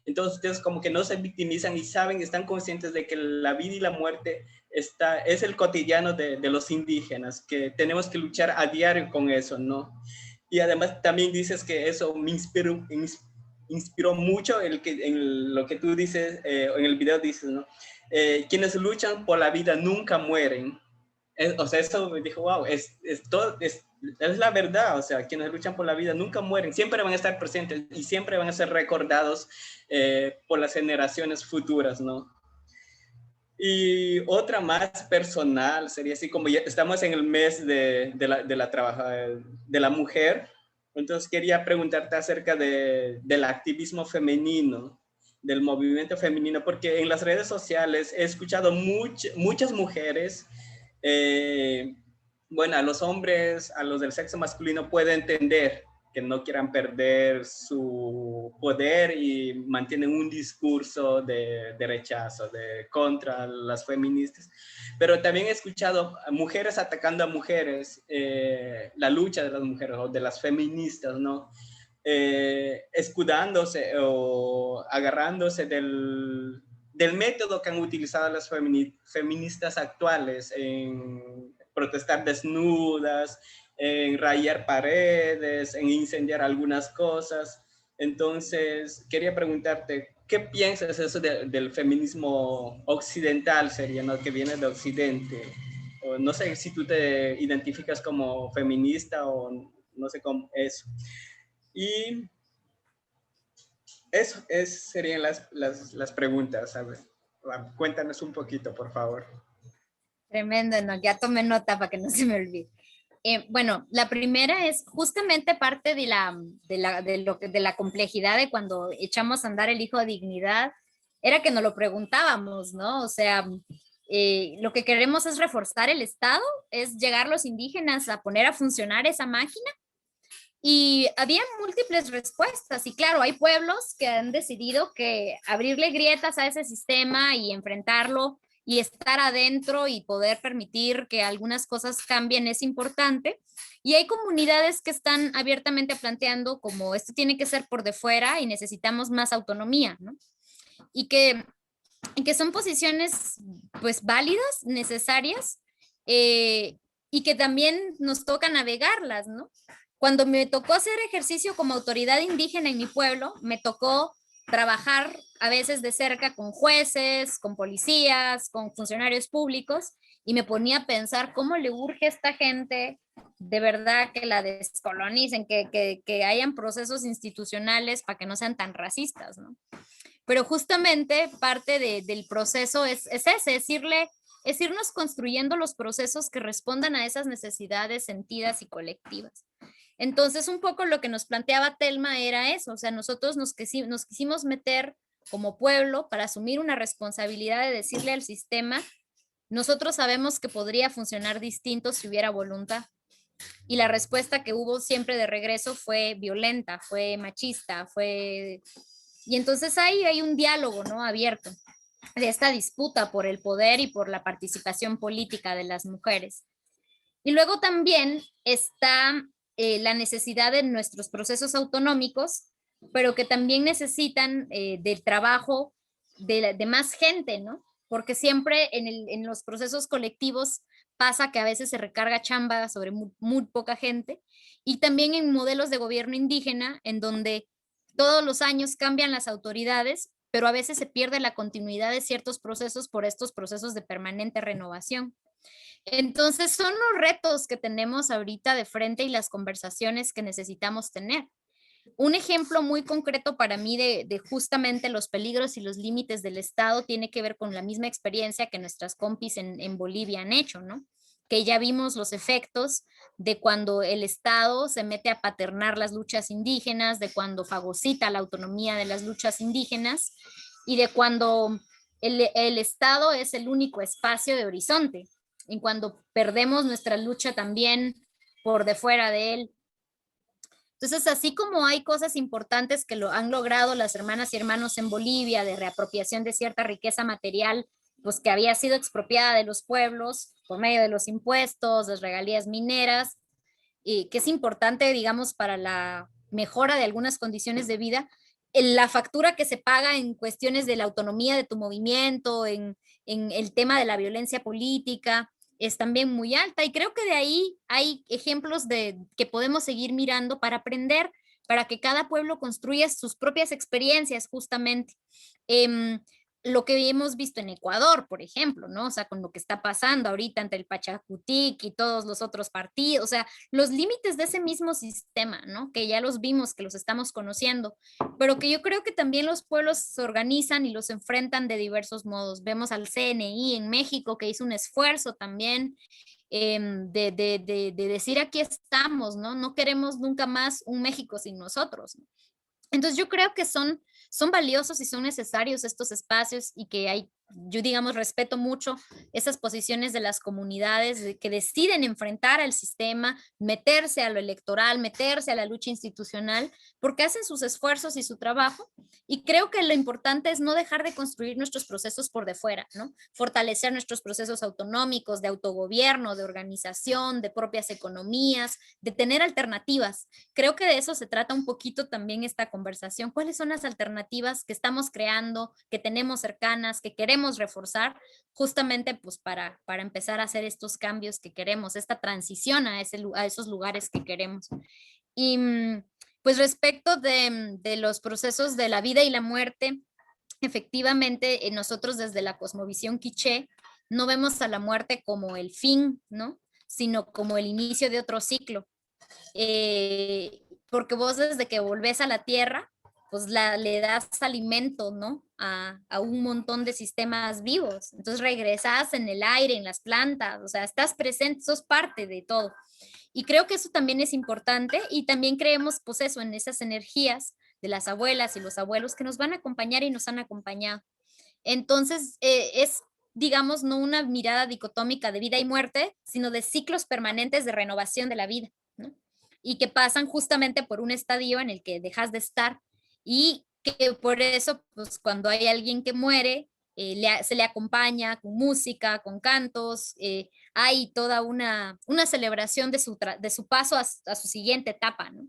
Speaker 1: Entonces ustedes como que no se victimizan y saben, están conscientes de que la vida y la muerte es el cotidiano de los indígenas, que tenemos que luchar a diario con eso, ¿no? Y además también dices que eso me inspiró mucho en lo que tú dices, en el video dices, ¿no? Quienes luchan por la vida nunca mueren. O sea, eso me dijo, wow, es la verdad, o sea, quienes luchan por la vida nunca mueren, siempre van a estar presentes y siempre van a ser recordados por las generaciones futuras, ¿no? Y otra más personal sería así, como ya estamos en el mes de la mujer, entonces quería preguntarte acerca del activismo femenino, del movimiento femenino, porque en las redes sociales he escuchado muchas mujeres, bueno, a los hombres, a los del sexo masculino puede entender que no quieran perder su poder y mantienen un discurso de rechazo, contra las feministas. Pero también he escuchado a mujeres atacando a mujeres, la lucha de las mujeres o de las feministas, ¿no? Escudándose o agarrándose del método que han utilizado las feministas actuales en protestar desnudas, en rayar paredes, en incendiar algunas cosas. Entonces, quería preguntarte, ¿qué piensas eso del feminismo occidental, sería, ¿no? Que viene de Occidente? O no sé si tú te identificas como feminista o no sé cómo eso. Y eso serían las preguntas. A ver, cuéntanos un poquito, por favor.
Speaker 2: Tremendo, no, ya tomé nota para que no se me olvide. Bueno, la primera es justamente parte de la complejidad de cuando echamos a andar el hijo de dignidad, era que nos lo preguntábamos, ¿no? O sea, lo que queremos es reforzar el Estado, es llegar los indígenas a poner a funcionar esa máquina. Y había múltiples respuestas y claro, hay pueblos que han decidido que abrirle grietas a ese sistema y enfrentarlo y estar adentro y poder permitir que algunas cosas cambien es importante. Y hay comunidades que están abiertamente planteando como esto tiene que ser por de fuera y necesitamos más autonomía, ¿no? Y que son posiciones pues válidas, necesarias, y que también nos toca navegarlas, ¿no? Cuando me tocó hacer ejercicio como autoridad indígena en mi pueblo, me tocó trabajar a veces de cerca con jueces, con policías, con funcionarios públicos, y me ponía a pensar cómo le urge a esta gente de verdad que la descolonicen, que hayan procesos institucionales para que no sean tan racistas, ¿no? Pero justamente parte del proceso es ese, es irnos construyendo los procesos que respondan a esas necesidades sentidas y colectivas. Entonces, un poco lo que nos planteaba Telma era eso, o sea, nosotros nos quisimos meter como pueblo para asumir una responsabilidad de decirle al sistema, nosotros sabemos que podría funcionar distinto si hubiera voluntad. Y la respuesta que hubo siempre de regreso fue violenta, fue machista, fue... Y entonces ahí hay un diálogo, ¿no? Abierto de esta disputa por el poder y por la participación política de las mujeres. Y luego también está la necesidad de nuestros procesos autonómicos, pero que también necesitan del trabajo de más gente, ¿no? Porque siempre en los procesos colectivos pasa que a veces se recarga chamba sobre muy poca gente, y también en modelos de gobierno indígena, en donde todos los años cambian las autoridades, pero a veces se pierde la continuidad de ciertos procesos por estos procesos de permanente renovación. Entonces son los retos que tenemos ahorita de frente y las conversaciones que necesitamos tener. Un ejemplo muy concreto para mí de justamente los peligros y los límites del Estado tiene que ver con la misma experiencia que nuestras compis en Bolivia han hecho, ¿no? Que ya vimos los efectos de cuando el Estado se mete a paternar las luchas indígenas, de cuando fagocita la autonomía de las luchas indígenas y de cuando el Estado es el único espacio de horizonte, en cuando perdemos nuestra lucha también por de fuera de él. Entonces, así como hay cosas importantes que lo han logrado las hermanas y hermanos en Bolivia de reapropiación de cierta riqueza material, pues que había sido expropiada de los pueblos por medio de los impuestos, las regalías mineras, y que es importante, digamos, para la mejora de algunas condiciones de vida, la factura que se paga en cuestiones de la autonomía de tu movimiento, en el tema de la violencia política, es también muy alta, y creo que de ahí hay ejemplos que podemos seguir mirando para aprender, para que cada pueblo construya sus propias experiencias justamente. Lo que hemos visto en Ecuador, por ejemplo, ¿no? O sea, con lo que está pasando ahorita entre el Pachacutic y todos los otros partidos, o sea, los límites de ese mismo sistema, ¿no? Que ya los vimos, que los estamos conociendo, pero que yo creo que también los pueblos se organizan y los enfrentan de diversos modos. Vemos al CNI en México que hizo un esfuerzo también de decir aquí estamos, ¿no? No queremos nunca más un México sin nosotros, ¿no? Entonces yo creo que son valiosos y son necesarios estos espacios, y que hay, yo digamos, respeto mucho esas posiciones de las comunidades que deciden enfrentar al sistema, meterse a lo electoral, meterse a la lucha institucional, porque hacen sus esfuerzos y su trabajo, y creo que lo importante es no dejar de construir nuestros procesos por de fuera, ¿no? Fortalecer nuestros procesos autonómicos, de autogobierno, de organización, de propias economías, de tener alternativas. Creo que de eso se trata un poquito también esta conversación. ¿Cuáles son las alternativas que estamos creando, que tenemos cercanas, que queremos reforzar, justamente pues para empezar a hacer estos cambios que queremos, esta transición a esos lugares que queremos? Y pues respecto de los procesos de la vida y la muerte, efectivamente nosotros desde la cosmovisión quiché no vemos a la muerte como el fin, ¿no? Sino como el inicio de otro ciclo. Porque vos desde que volvés a la tierra, pues le das alimento, ¿no? A un montón de sistemas vivos. Entonces regresas en el aire, en las plantas, o sea, estás presente, sos parte de todo. Y creo que eso también es importante, y también creemos, pues eso, en esas energías de las abuelas y los abuelos que nos van a acompañar y nos han acompañado. Entonces, es, digamos, no una mirada dicotómica de vida y muerte, sino de ciclos permanentes de renovación de la vida, ¿no? Y que pasan justamente por un estadio en el que dejas de estar, y que por eso, pues cuando hay alguien que muere, se le acompaña con música, con cantos, hay toda una celebración de su paso a su siguiente etapa, ¿no?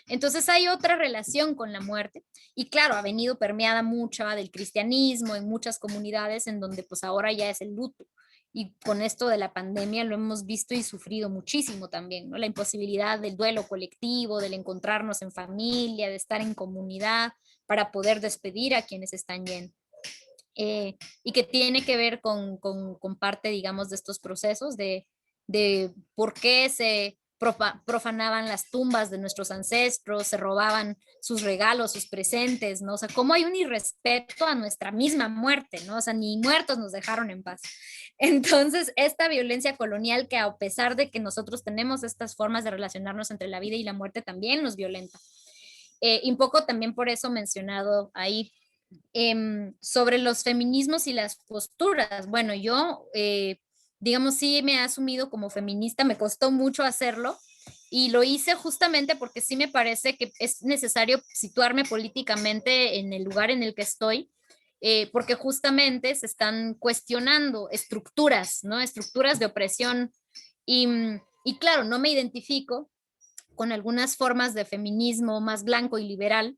Speaker 2: Entonces hay otra relación con la muerte, y claro, ha venido permeada mucha del cristianismo en muchas comunidades, en donde pues ahora ya es el luto, y con esto de la pandemia lo hemos visto y sufrido muchísimo también, ¿no? La imposibilidad del duelo colectivo, del encontrarnos en familia, de estar en comunidad, para poder despedir a quienes están yendo. Y que tiene que ver con parte, digamos, de estos procesos de por qué se profanaban las tumbas de nuestros ancestros, se robaban sus regalos, sus presentes, ¿no? O sea, cómo hay un irrespeto a nuestra misma muerte, ¿no? O sea, ni muertos nos dejaron en paz. Entonces, esta violencia colonial que a pesar de que nosotros tenemos estas formas de relacionarnos entre la vida y la muerte, también nos violenta. Y un poco también por eso mencionado ahí, sobre los feminismos y las posturas. Bueno, yo, digamos, sí me he asumido como feminista, me costó mucho hacerlo y lo hice justamente porque sí me parece que es necesario situarme políticamente en el lugar en el que estoy, porque justamente se están cuestionando estructuras, ¿no? Estructuras de opresión y claro, no me identifico con algunas formas de feminismo más blanco y liberal,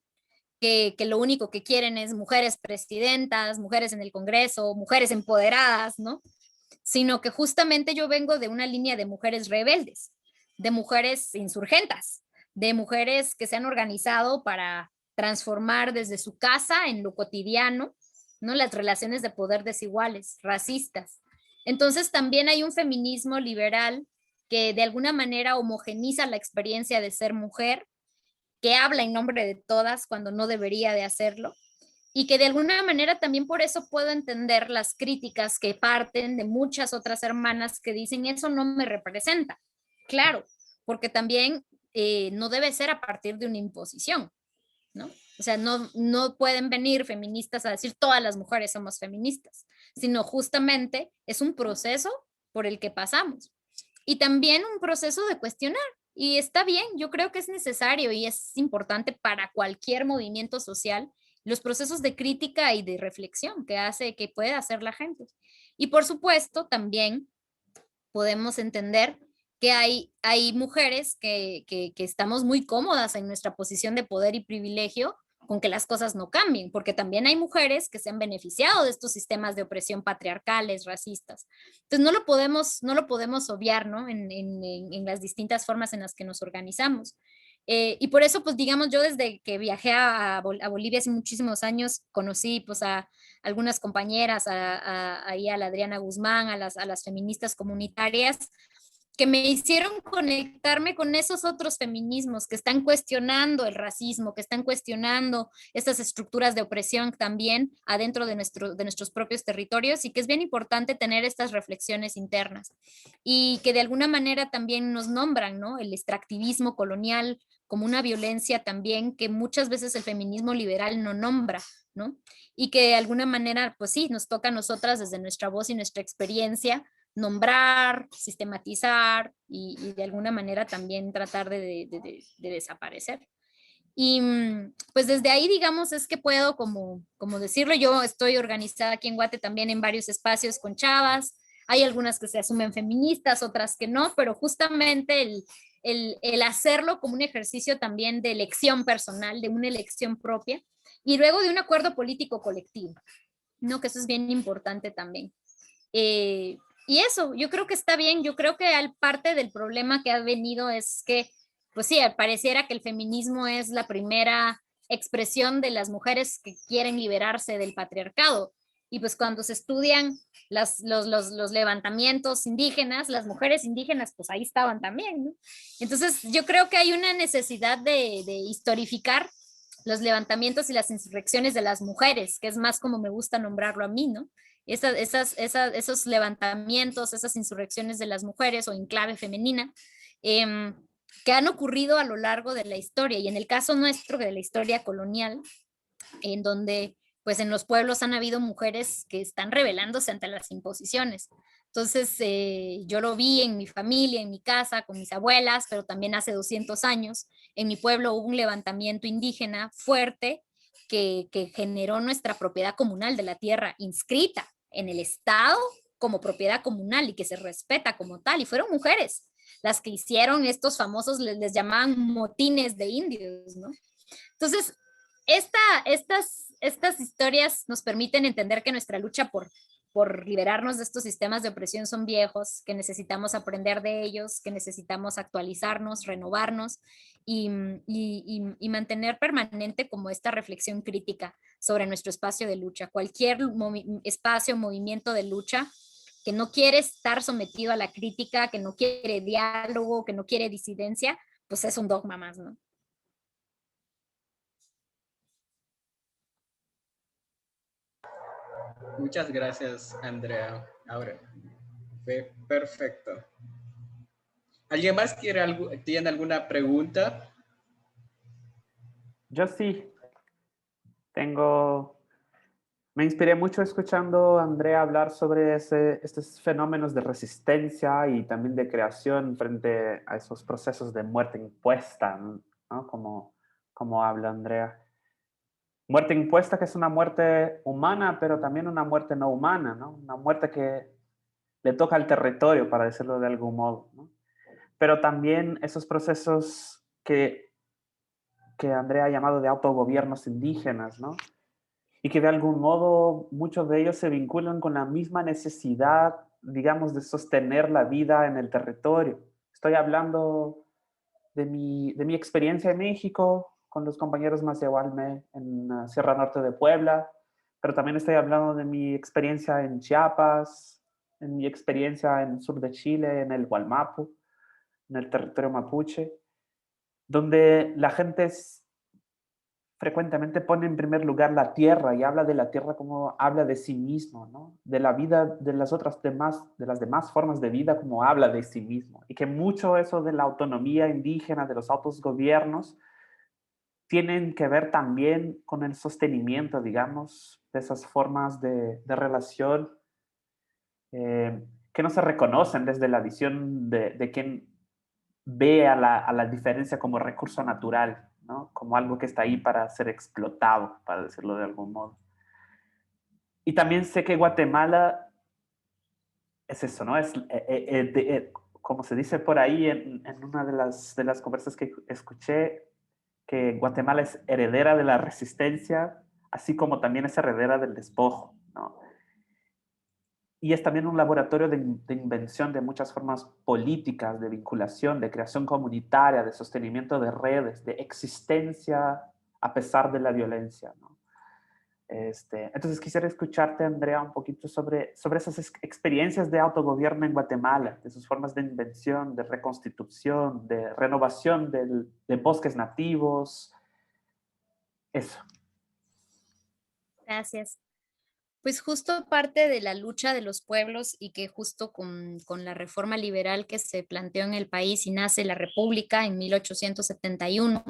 Speaker 2: que lo único que quieren es mujeres presidentas, mujeres en el Congreso, mujeres empoderadas, ¿no? Sino que justamente yo vengo de una línea de mujeres rebeldes, de mujeres insurgentas, de mujeres que se han organizado para transformar desde su casa en lo cotidiano, ¿no? Las relaciones de poder desiguales, racistas. Entonces también hay un feminismo liberal que de alguna manera homogeniza la experiencia de ser mujer, que habla en nombre de todas cuando no debería de hacerlo, y que de alguna manera también por eso puedo entender las críticas que parten de muchas otras hermanas que dicen eso no me representa. Claro, porque también no debe ser a partir de una imposición, ¿no? O sea, no pueden venir feministas a decir todas las mujeres somos feministas, sino justamente es un proceso por el que pasamos. Y también un proceso de cuestionar. Y está bien, yo creo que es necesario y es importante para cualquier movimiento social los procesos de crítica y de reflexión que puede hacer la gente. Y por supuesto, también podemos entender que hay mujeres que estamos muy cómodas en nuestra posición de poder y privilegio con que las cosas no cambien, porque también hay mujeres que se han beneficiado de estos sistemas de opresión patriarcales, racistas. Entonces no lo podemos obviar, ¿no? En las distintas formas en las que nos organizamos. Y por eso, pues digamos, yo desde que viajé a Bolivia hace muchísimos años, conocí pues a algunas compañeras, ahí a la Adriana Guzmán, a las feministas comunitarias, que me hicieron conectarme con esos otros feminismos que están cuestionando el racismo, que están cuestionando estas estructuras de opresión también adentro de nuestros propios territorios, y que es bien importante tener estas reflexiones internas y que de alguna manera también nos nombran, ¿no? El extractivismo colonial como una violencia también que muchas veces el feminismo liberal no nombra, ¿no? Y que de alguna manera, pues sí, nos toca a nosotras desde nuestra voz y nuestra experiencia nombrar, sistematizar y de alguna manera también tratar de desaparecer. Y pues desde ahí, digamos, es que puedo como decirlo, yo estoy organizada aquí en Guate también en varios espacios con chavas, hay algunas que se asumen feministas, otras que no, pero justamente el hacerlo como un ejercicio también de elección personal, de una elección propia, y luego de un acuerdo político colectivo, ¿no? Que eso es bien importante también. Y eso, yo creo que está bien, yo creo que parte del problema que ha venido es que, pues sí, pareciera que el feminismo es la primera expresión de las mujeres que quieren liberarse del patriarcado. Y pues cuando se estudian los levantamientos indígenas, las mujeres indígenas, pues ahí estaban también, ¿no? Entonces yo creo que hay una necesidad de historificar los levantamientos y las insurrecciones de las mujeres, que es más como me gusta nombrarlo a mí, ¿no? Esos levantamientos, esas insurrecciones de las mujeres o en clave femenina, que han ocurrido a lo largo de la historia, y en el caso nuestro de la historia colonial, en donde pues en los pueblos han habido mujeres que están rebelándose ante las imposiciones. Entonces yo lo vi en mi familia, en mi casa, con mis abuelas, pero también hace 200 años en mi pueblo hubo un levantamiento indígena fuerte que generó nuestra propiedad comunal de la tierra inscrita en el Estado como propiedad comunal y que se respeta como tal, y fueron mujeres las que hicieron estos famosos, les llamaban motines de indios, ¿no? Entonces, estas historias nos permiten entender que nuestra lucha por por liberarnos de estos sistemas de opresión son viejos, que necesitamos aprender de ellos, que necesitamos actualizarnos, renovarnos y mantener permanente como esta reflexión crítica sobre nuestro espacio de lucha. Cualquier espacio, movimiento de lucha que no quiere estar sometido a la crítica, que no quiere diálogo, que no quiere disidencia, pues es un dogma más, ¿no?
Speaker 1: Muchas gracias, Andrea. Ahora, fue perfecto. ¿Alguien más tiene alguna pregunta?
Speaker 3: Yo sí, me inspiré mucho escuchando a Andrea hablar sobre estos fenómenos de resistencia y también de creación frente a esos procesos de muerte impuesta, ¿no? Como habla Andrea. Muerte impuesta, que es una muerte humana, pero también una muerte no humana, ¿no? Una muerte que le toca al territorio, para decirlo de algún modo, ¿no? Pero también esos procesos que Andrea ha llamado de autogobiernos indígenas, ¿no? Y que de algún modo muchos de ellos se vinculan con la misma necesidad, digamos, de sostener la vida en el territorio. Estoy hablando de mi experiencia en México, con los compañeros Macehualme en Sierra Norte de Puebla, pero también estoy hablando de mi experiencia en Chiapas, en mi experiencia en el sur de Chile, en el Gualmapu, en el territorio mapuche, donde la gente frecuentemente pone en primer lugar la tierra y habla de la tierra como habla de sí mismo, ¿no? De la vida de las demás formas de vida como habla de sí mismo. Y que mucho eso de la autonomía indígena, de los autogobiernos, tienen que ver también con el sostenimiento, digamos, de esas formas de relación que no se reconocen desde la visión de quien ve a la diferencia como recurso natural, ¿no? Como algo que está ahí para ser explotado, para decirlo de algún modo. Y también sé que Guatemala es eso, ¿no? Como se dice por ahí en una de las conversas que escuché, que Guatemala es heredera de la resistencia, así como también es heredera del despojo, ¿no? Y es también un laboratorio de invención de muchas formas políticas, de vinculación, de creación comunitaria, de sostenimiento de redes, de existencia a pesar de la violencia, ¿no? Entonces quisiera escucharte, Andrea, un poquito sobre esas experiencias de autogobierno en Guatemala, de sus formas de invención, de reconstitución, de renovación de bosques nativos, eso.
Speaker 2: Gracias. Pues justo parte de la lucha de los pueblos y que justo con la reforma liberal que se planteó en el país y nace la República en 1871,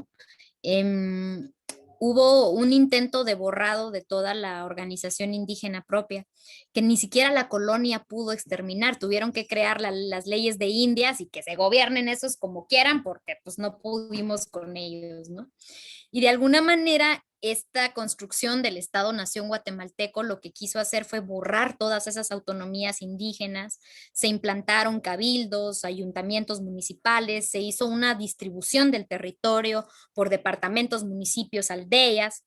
Speaker 2: hubo un intento de borrado de toda la organización indígena propia, que ni siquiera la colonia pudo exterminar. Tuvieron que crear las leyes de Indias y que se gobiernen esos como quieran porque pues no pudimos con ellos, ¿no? Y de alguna manera, esta construcción del Estado-Nación guatemalteco lo que quiso hacer fue borrar todas esas autonomías indígenas, se implantaron cabildos, ayuntamientos municipales, se hizo una distribución del territorio por departamentos, municipios, aldeas,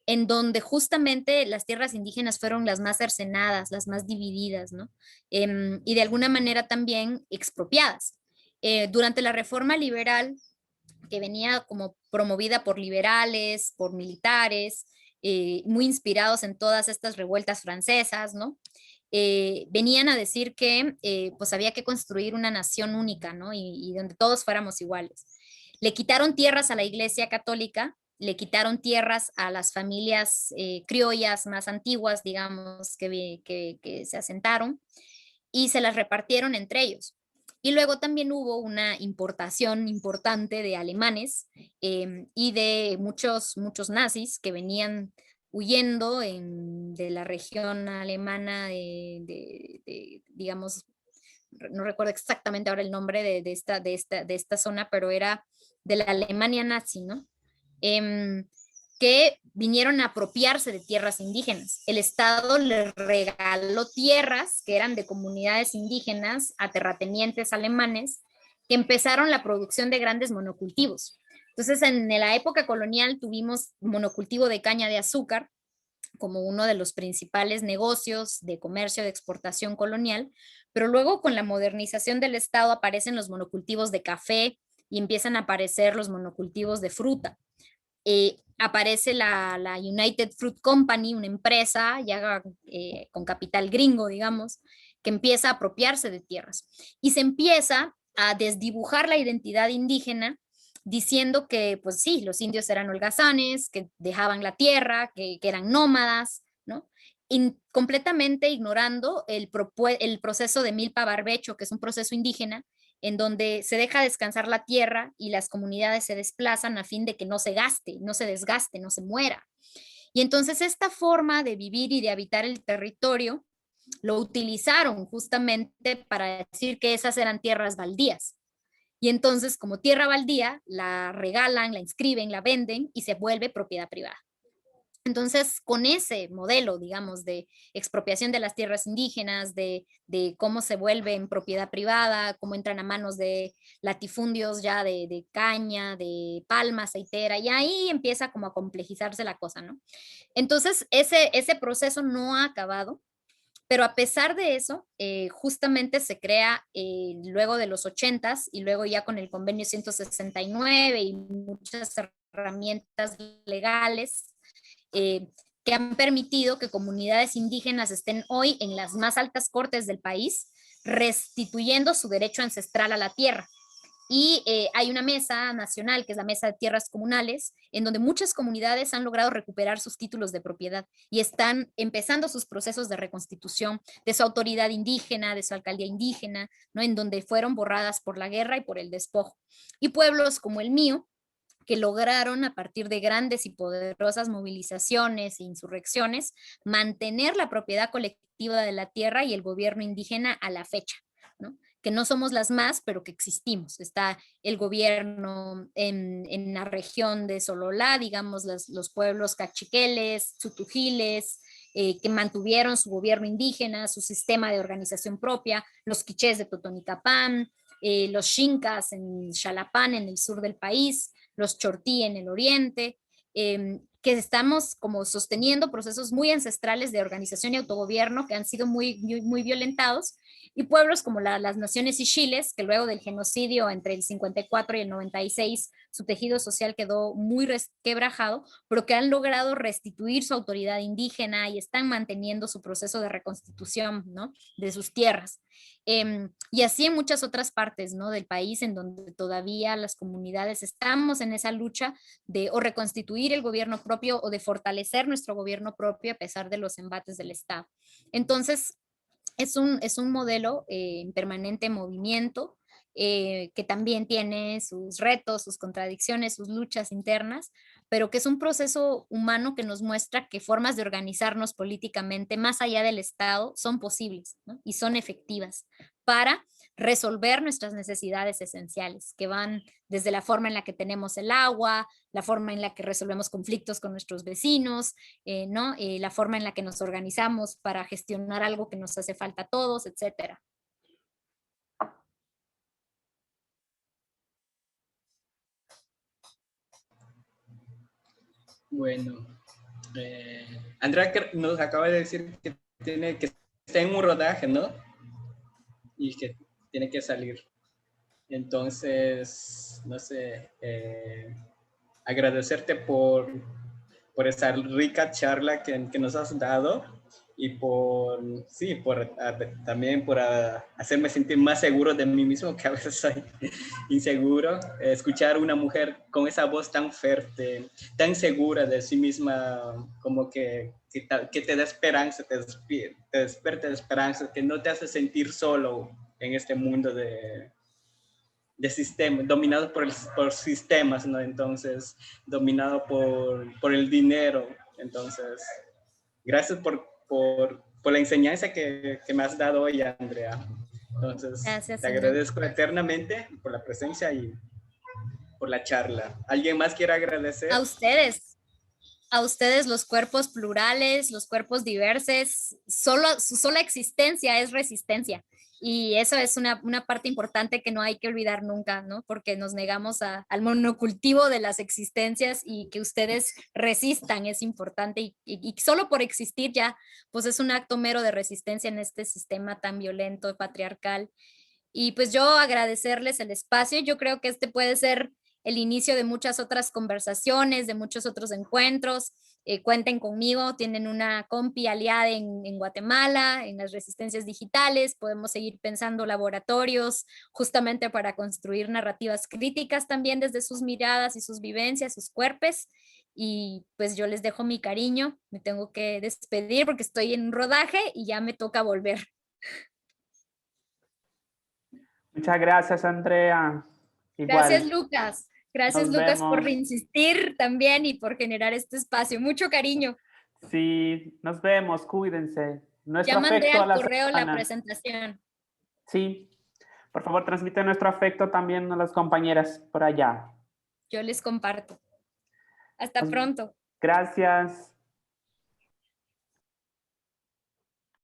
Speaker 2: en donde justamente las tierras indígenas fueron las más cercenadas, las más divididas, ¿no? Y de alguna manera también expropiadas. Durante la reforma liberal, que venía como promovida por liberales, por militares, muy inspirados en todas estas revueltas francesas, ¿no? Venían a decir que pues había que construir una nación única, ¿no? Y donde todos fuéramos iguales. Le quitaron tierras a la Iglesia Católica, le quitaron tierras a las familias criollas más antiguas, digamos, que se asentaron, y se las repartieron entre ellos. Y luego también hubo una importación importante de alemanes y de muchos nazis que venían huyendo de la región alemana digamos, no recuerdo exactamente ahora el nombre de esta zona, pero era de la Alemania nazi, ¿no? Que vinieron a apropiarse de tierras indígenas. El Estado les regaló tierras que eran de comunidades indígenas a terratenientes alemanes que empezaron la producción de grandes monocultivos. Entonces, en la época colonial tuvimos monocultivo de caña de azúcar, como uno de los principales negocios de comercio de exportación colonial, pero luego con la modernización del Estado aparecen los monocultivos de café y empiezan a aparecer los monocultivos de fruta. Aparece la United Fruit Company, una empresa ya con capital gringo, digamos, que empieza a apropiarse de tierras y se empieza a desdibujar la identidad indígena diciendo que, pues sí, los indios eran holgazanes, que dejaban la tierra, que eran nómadas, ¿no? Completamente ignorando el proceso de milpa barbecho, que es un proceso indígena, en donde se deja descansar la tierra y las comunidades se desplazan a fin de que no se gaste, no se desgaste, no se muera. Y entonces esta forma de vivir y de habitar el territorio lo utilizaron justamente para decir que esas eran tierras baldías. Y entonces, como tierra baldía, la regalan, la inscriben, la venden y se vuelve propiedad privada. Entonces, con ese modelo, digamos, de expropiación de las tierras indígenas, de cómo se vuelven propiedad privada, cómo entran a manos de latifundios ya de caña, de palma, aceitera, y ahí empieza como a complejizarse la cosa, ¿no? Entonces, ese proceso no ha acabado. Pero a pesar de eso, justamente se crea luego de los 80s y luego ya con el convenio 169 y muchas herramientas legales que han permitido que comunidades indígenas estén hoy en las más altas cortes del país, restituyendo su derecho ancestral a la tierra. Y hay una mesa nacional, que es la Mesa de Tierras Comunales, en donde muchas comunidades han logrado recuperar sus títulos de propiedad y están empezando sus procesos de reconstitución de su autoridad indígena, de su alcaldía indígena, ¿no? En donde fueron borradas por la guerra y por el despojo. Y pueblos como el mío, que lograron a partir de grandes y poderosas movilizaciones e insurrecciones mantener la propiedad colectiva de la tierra y el gobierno indígena a la fecha, ¿no? Que no somos las más, pero que existimos. Está el gobierno en la región de Sololá, digamos, los pueblos cachiqueles, tutujiles, que mantuvieron su gobierno indígena, su sistema de organización propia, los quichés de Totonicapán, los xincas en Xalapán, en el sur del país, los chortí en el oriente, que estamos como sosteniendo procesos muy ancestrales de organización y autogobierno que han sido muy violentados, y pueblos como las naciones Ixhiles, que luego del genocidio entre el 54 y el 96, su tejido social quedó muy quebrajado, pero que han logrado restituir su autoridad indígena y están manteniendo su proceso de reconstitución, ¿no? De sus tierras. Y así en muchas otras partes, ¿no? Del país, en donde todavía las comunidades estamos en esa lucha de o reconstituir el gobierno propio o de fortalecer nuestro gobierno propio a pesar de los embates del Estado. Entonces, es un modelo en permanente movimiento, que también tiene sus retos, sus contradicciones, sus luchas internas, pero que es un proceso humano que nos muestra que formas de organizarnos políticamente más allá del Estado son posibles, ¿no? Y son efectivas para resolver nuestras necesidades esenciales, que van desde la forma en la que tenemos el agua, la forma en la que resolvemos conflictos con nuestros vecinos, ¿no? La forma en la que nos organizamos para gestionar algo que nos hace falta a todos, etcétera.
Speaker 1: Bueno, Andrea nos acaba de decir que está en un rodaje, ¿no? Y que tiene que salir. Entonces, no sé, agradecerte por esa rica charla que nos has dado y también por hacerme sentir más seguro de mí mismo, que a veces soy inseguro. Escuchar una mujer con esa voz tan fuerte, tan segura de sí misma, como que te da esperanza, te despierta de esperanza, que no te hace sentir solo en este mundo de sistemas, dominado por sistemas, ¿no? Entonces, dominado por el dinero. Entonces, gracias por la enseñanza que me has dado hoy, Andrea. Entonces,
Speaker 2: Gracias,
Speaker 1: te
Speaker 2: señor.
Speaker 1: agradezco eternamente por la presencia y por la charla. ¿Alguien más quiere agradecer?
Speaker 2: A ustedes. a ustedes los cuerpos plurales, los cuerpos diversos, su sola existencia es resistencia. Y eso es una parte importante que no hay que olvidar nunca, ¿no? Porque nos negamos al monocultivo de las existencias, y que ustedes resistan es importante, y solo por existir ya, pues es un acto mero de resistencia en este sistema tan violento, patriarcal. Y pues yo agradecerles el espacio. Yo creo que este puede ser el inicio de muchas otras conversaciones, de muchos otros encuentros. Cuenten conmigo, tienen una compi aliada en Guatemala, en las resistencias digitales. Podemos seguir pensando laboratorios justamente para construir narrativas críticas también desde sus miradas y sus vivencias, sus cuerpos. Y pues yo les dejo mi cariño. Me tengo que despedir porque estoy en un rodaje y ya me toca volver.
Speaker 3: Muchas gracias, Andrea. Igual.
Speaker 2: Gracias, Lucas. Gracias,
Speaker 3: Nos
Speaker 2: Lucas, por
Speaker 3: vemos.
Speaker 2: insistir también y por generar este espacio. Mucho cariño.
Speaker 3: Sí, nos vemos, cuídense. Nuestro
Speaker 2: Ya mandé
Speaker 3: afecto a
Speaker 2: al
Speaker 3: las
Speaker 2: correo la
Speaker 3: hermanas.
Speaker 2: presentación.
Speaker 3: Sí, por favor, transmite nuestro afecto también a las compañeras por allá.
Speaker 2: Yo les comparto. Hasta pronto.
Speaker 3: Gracias.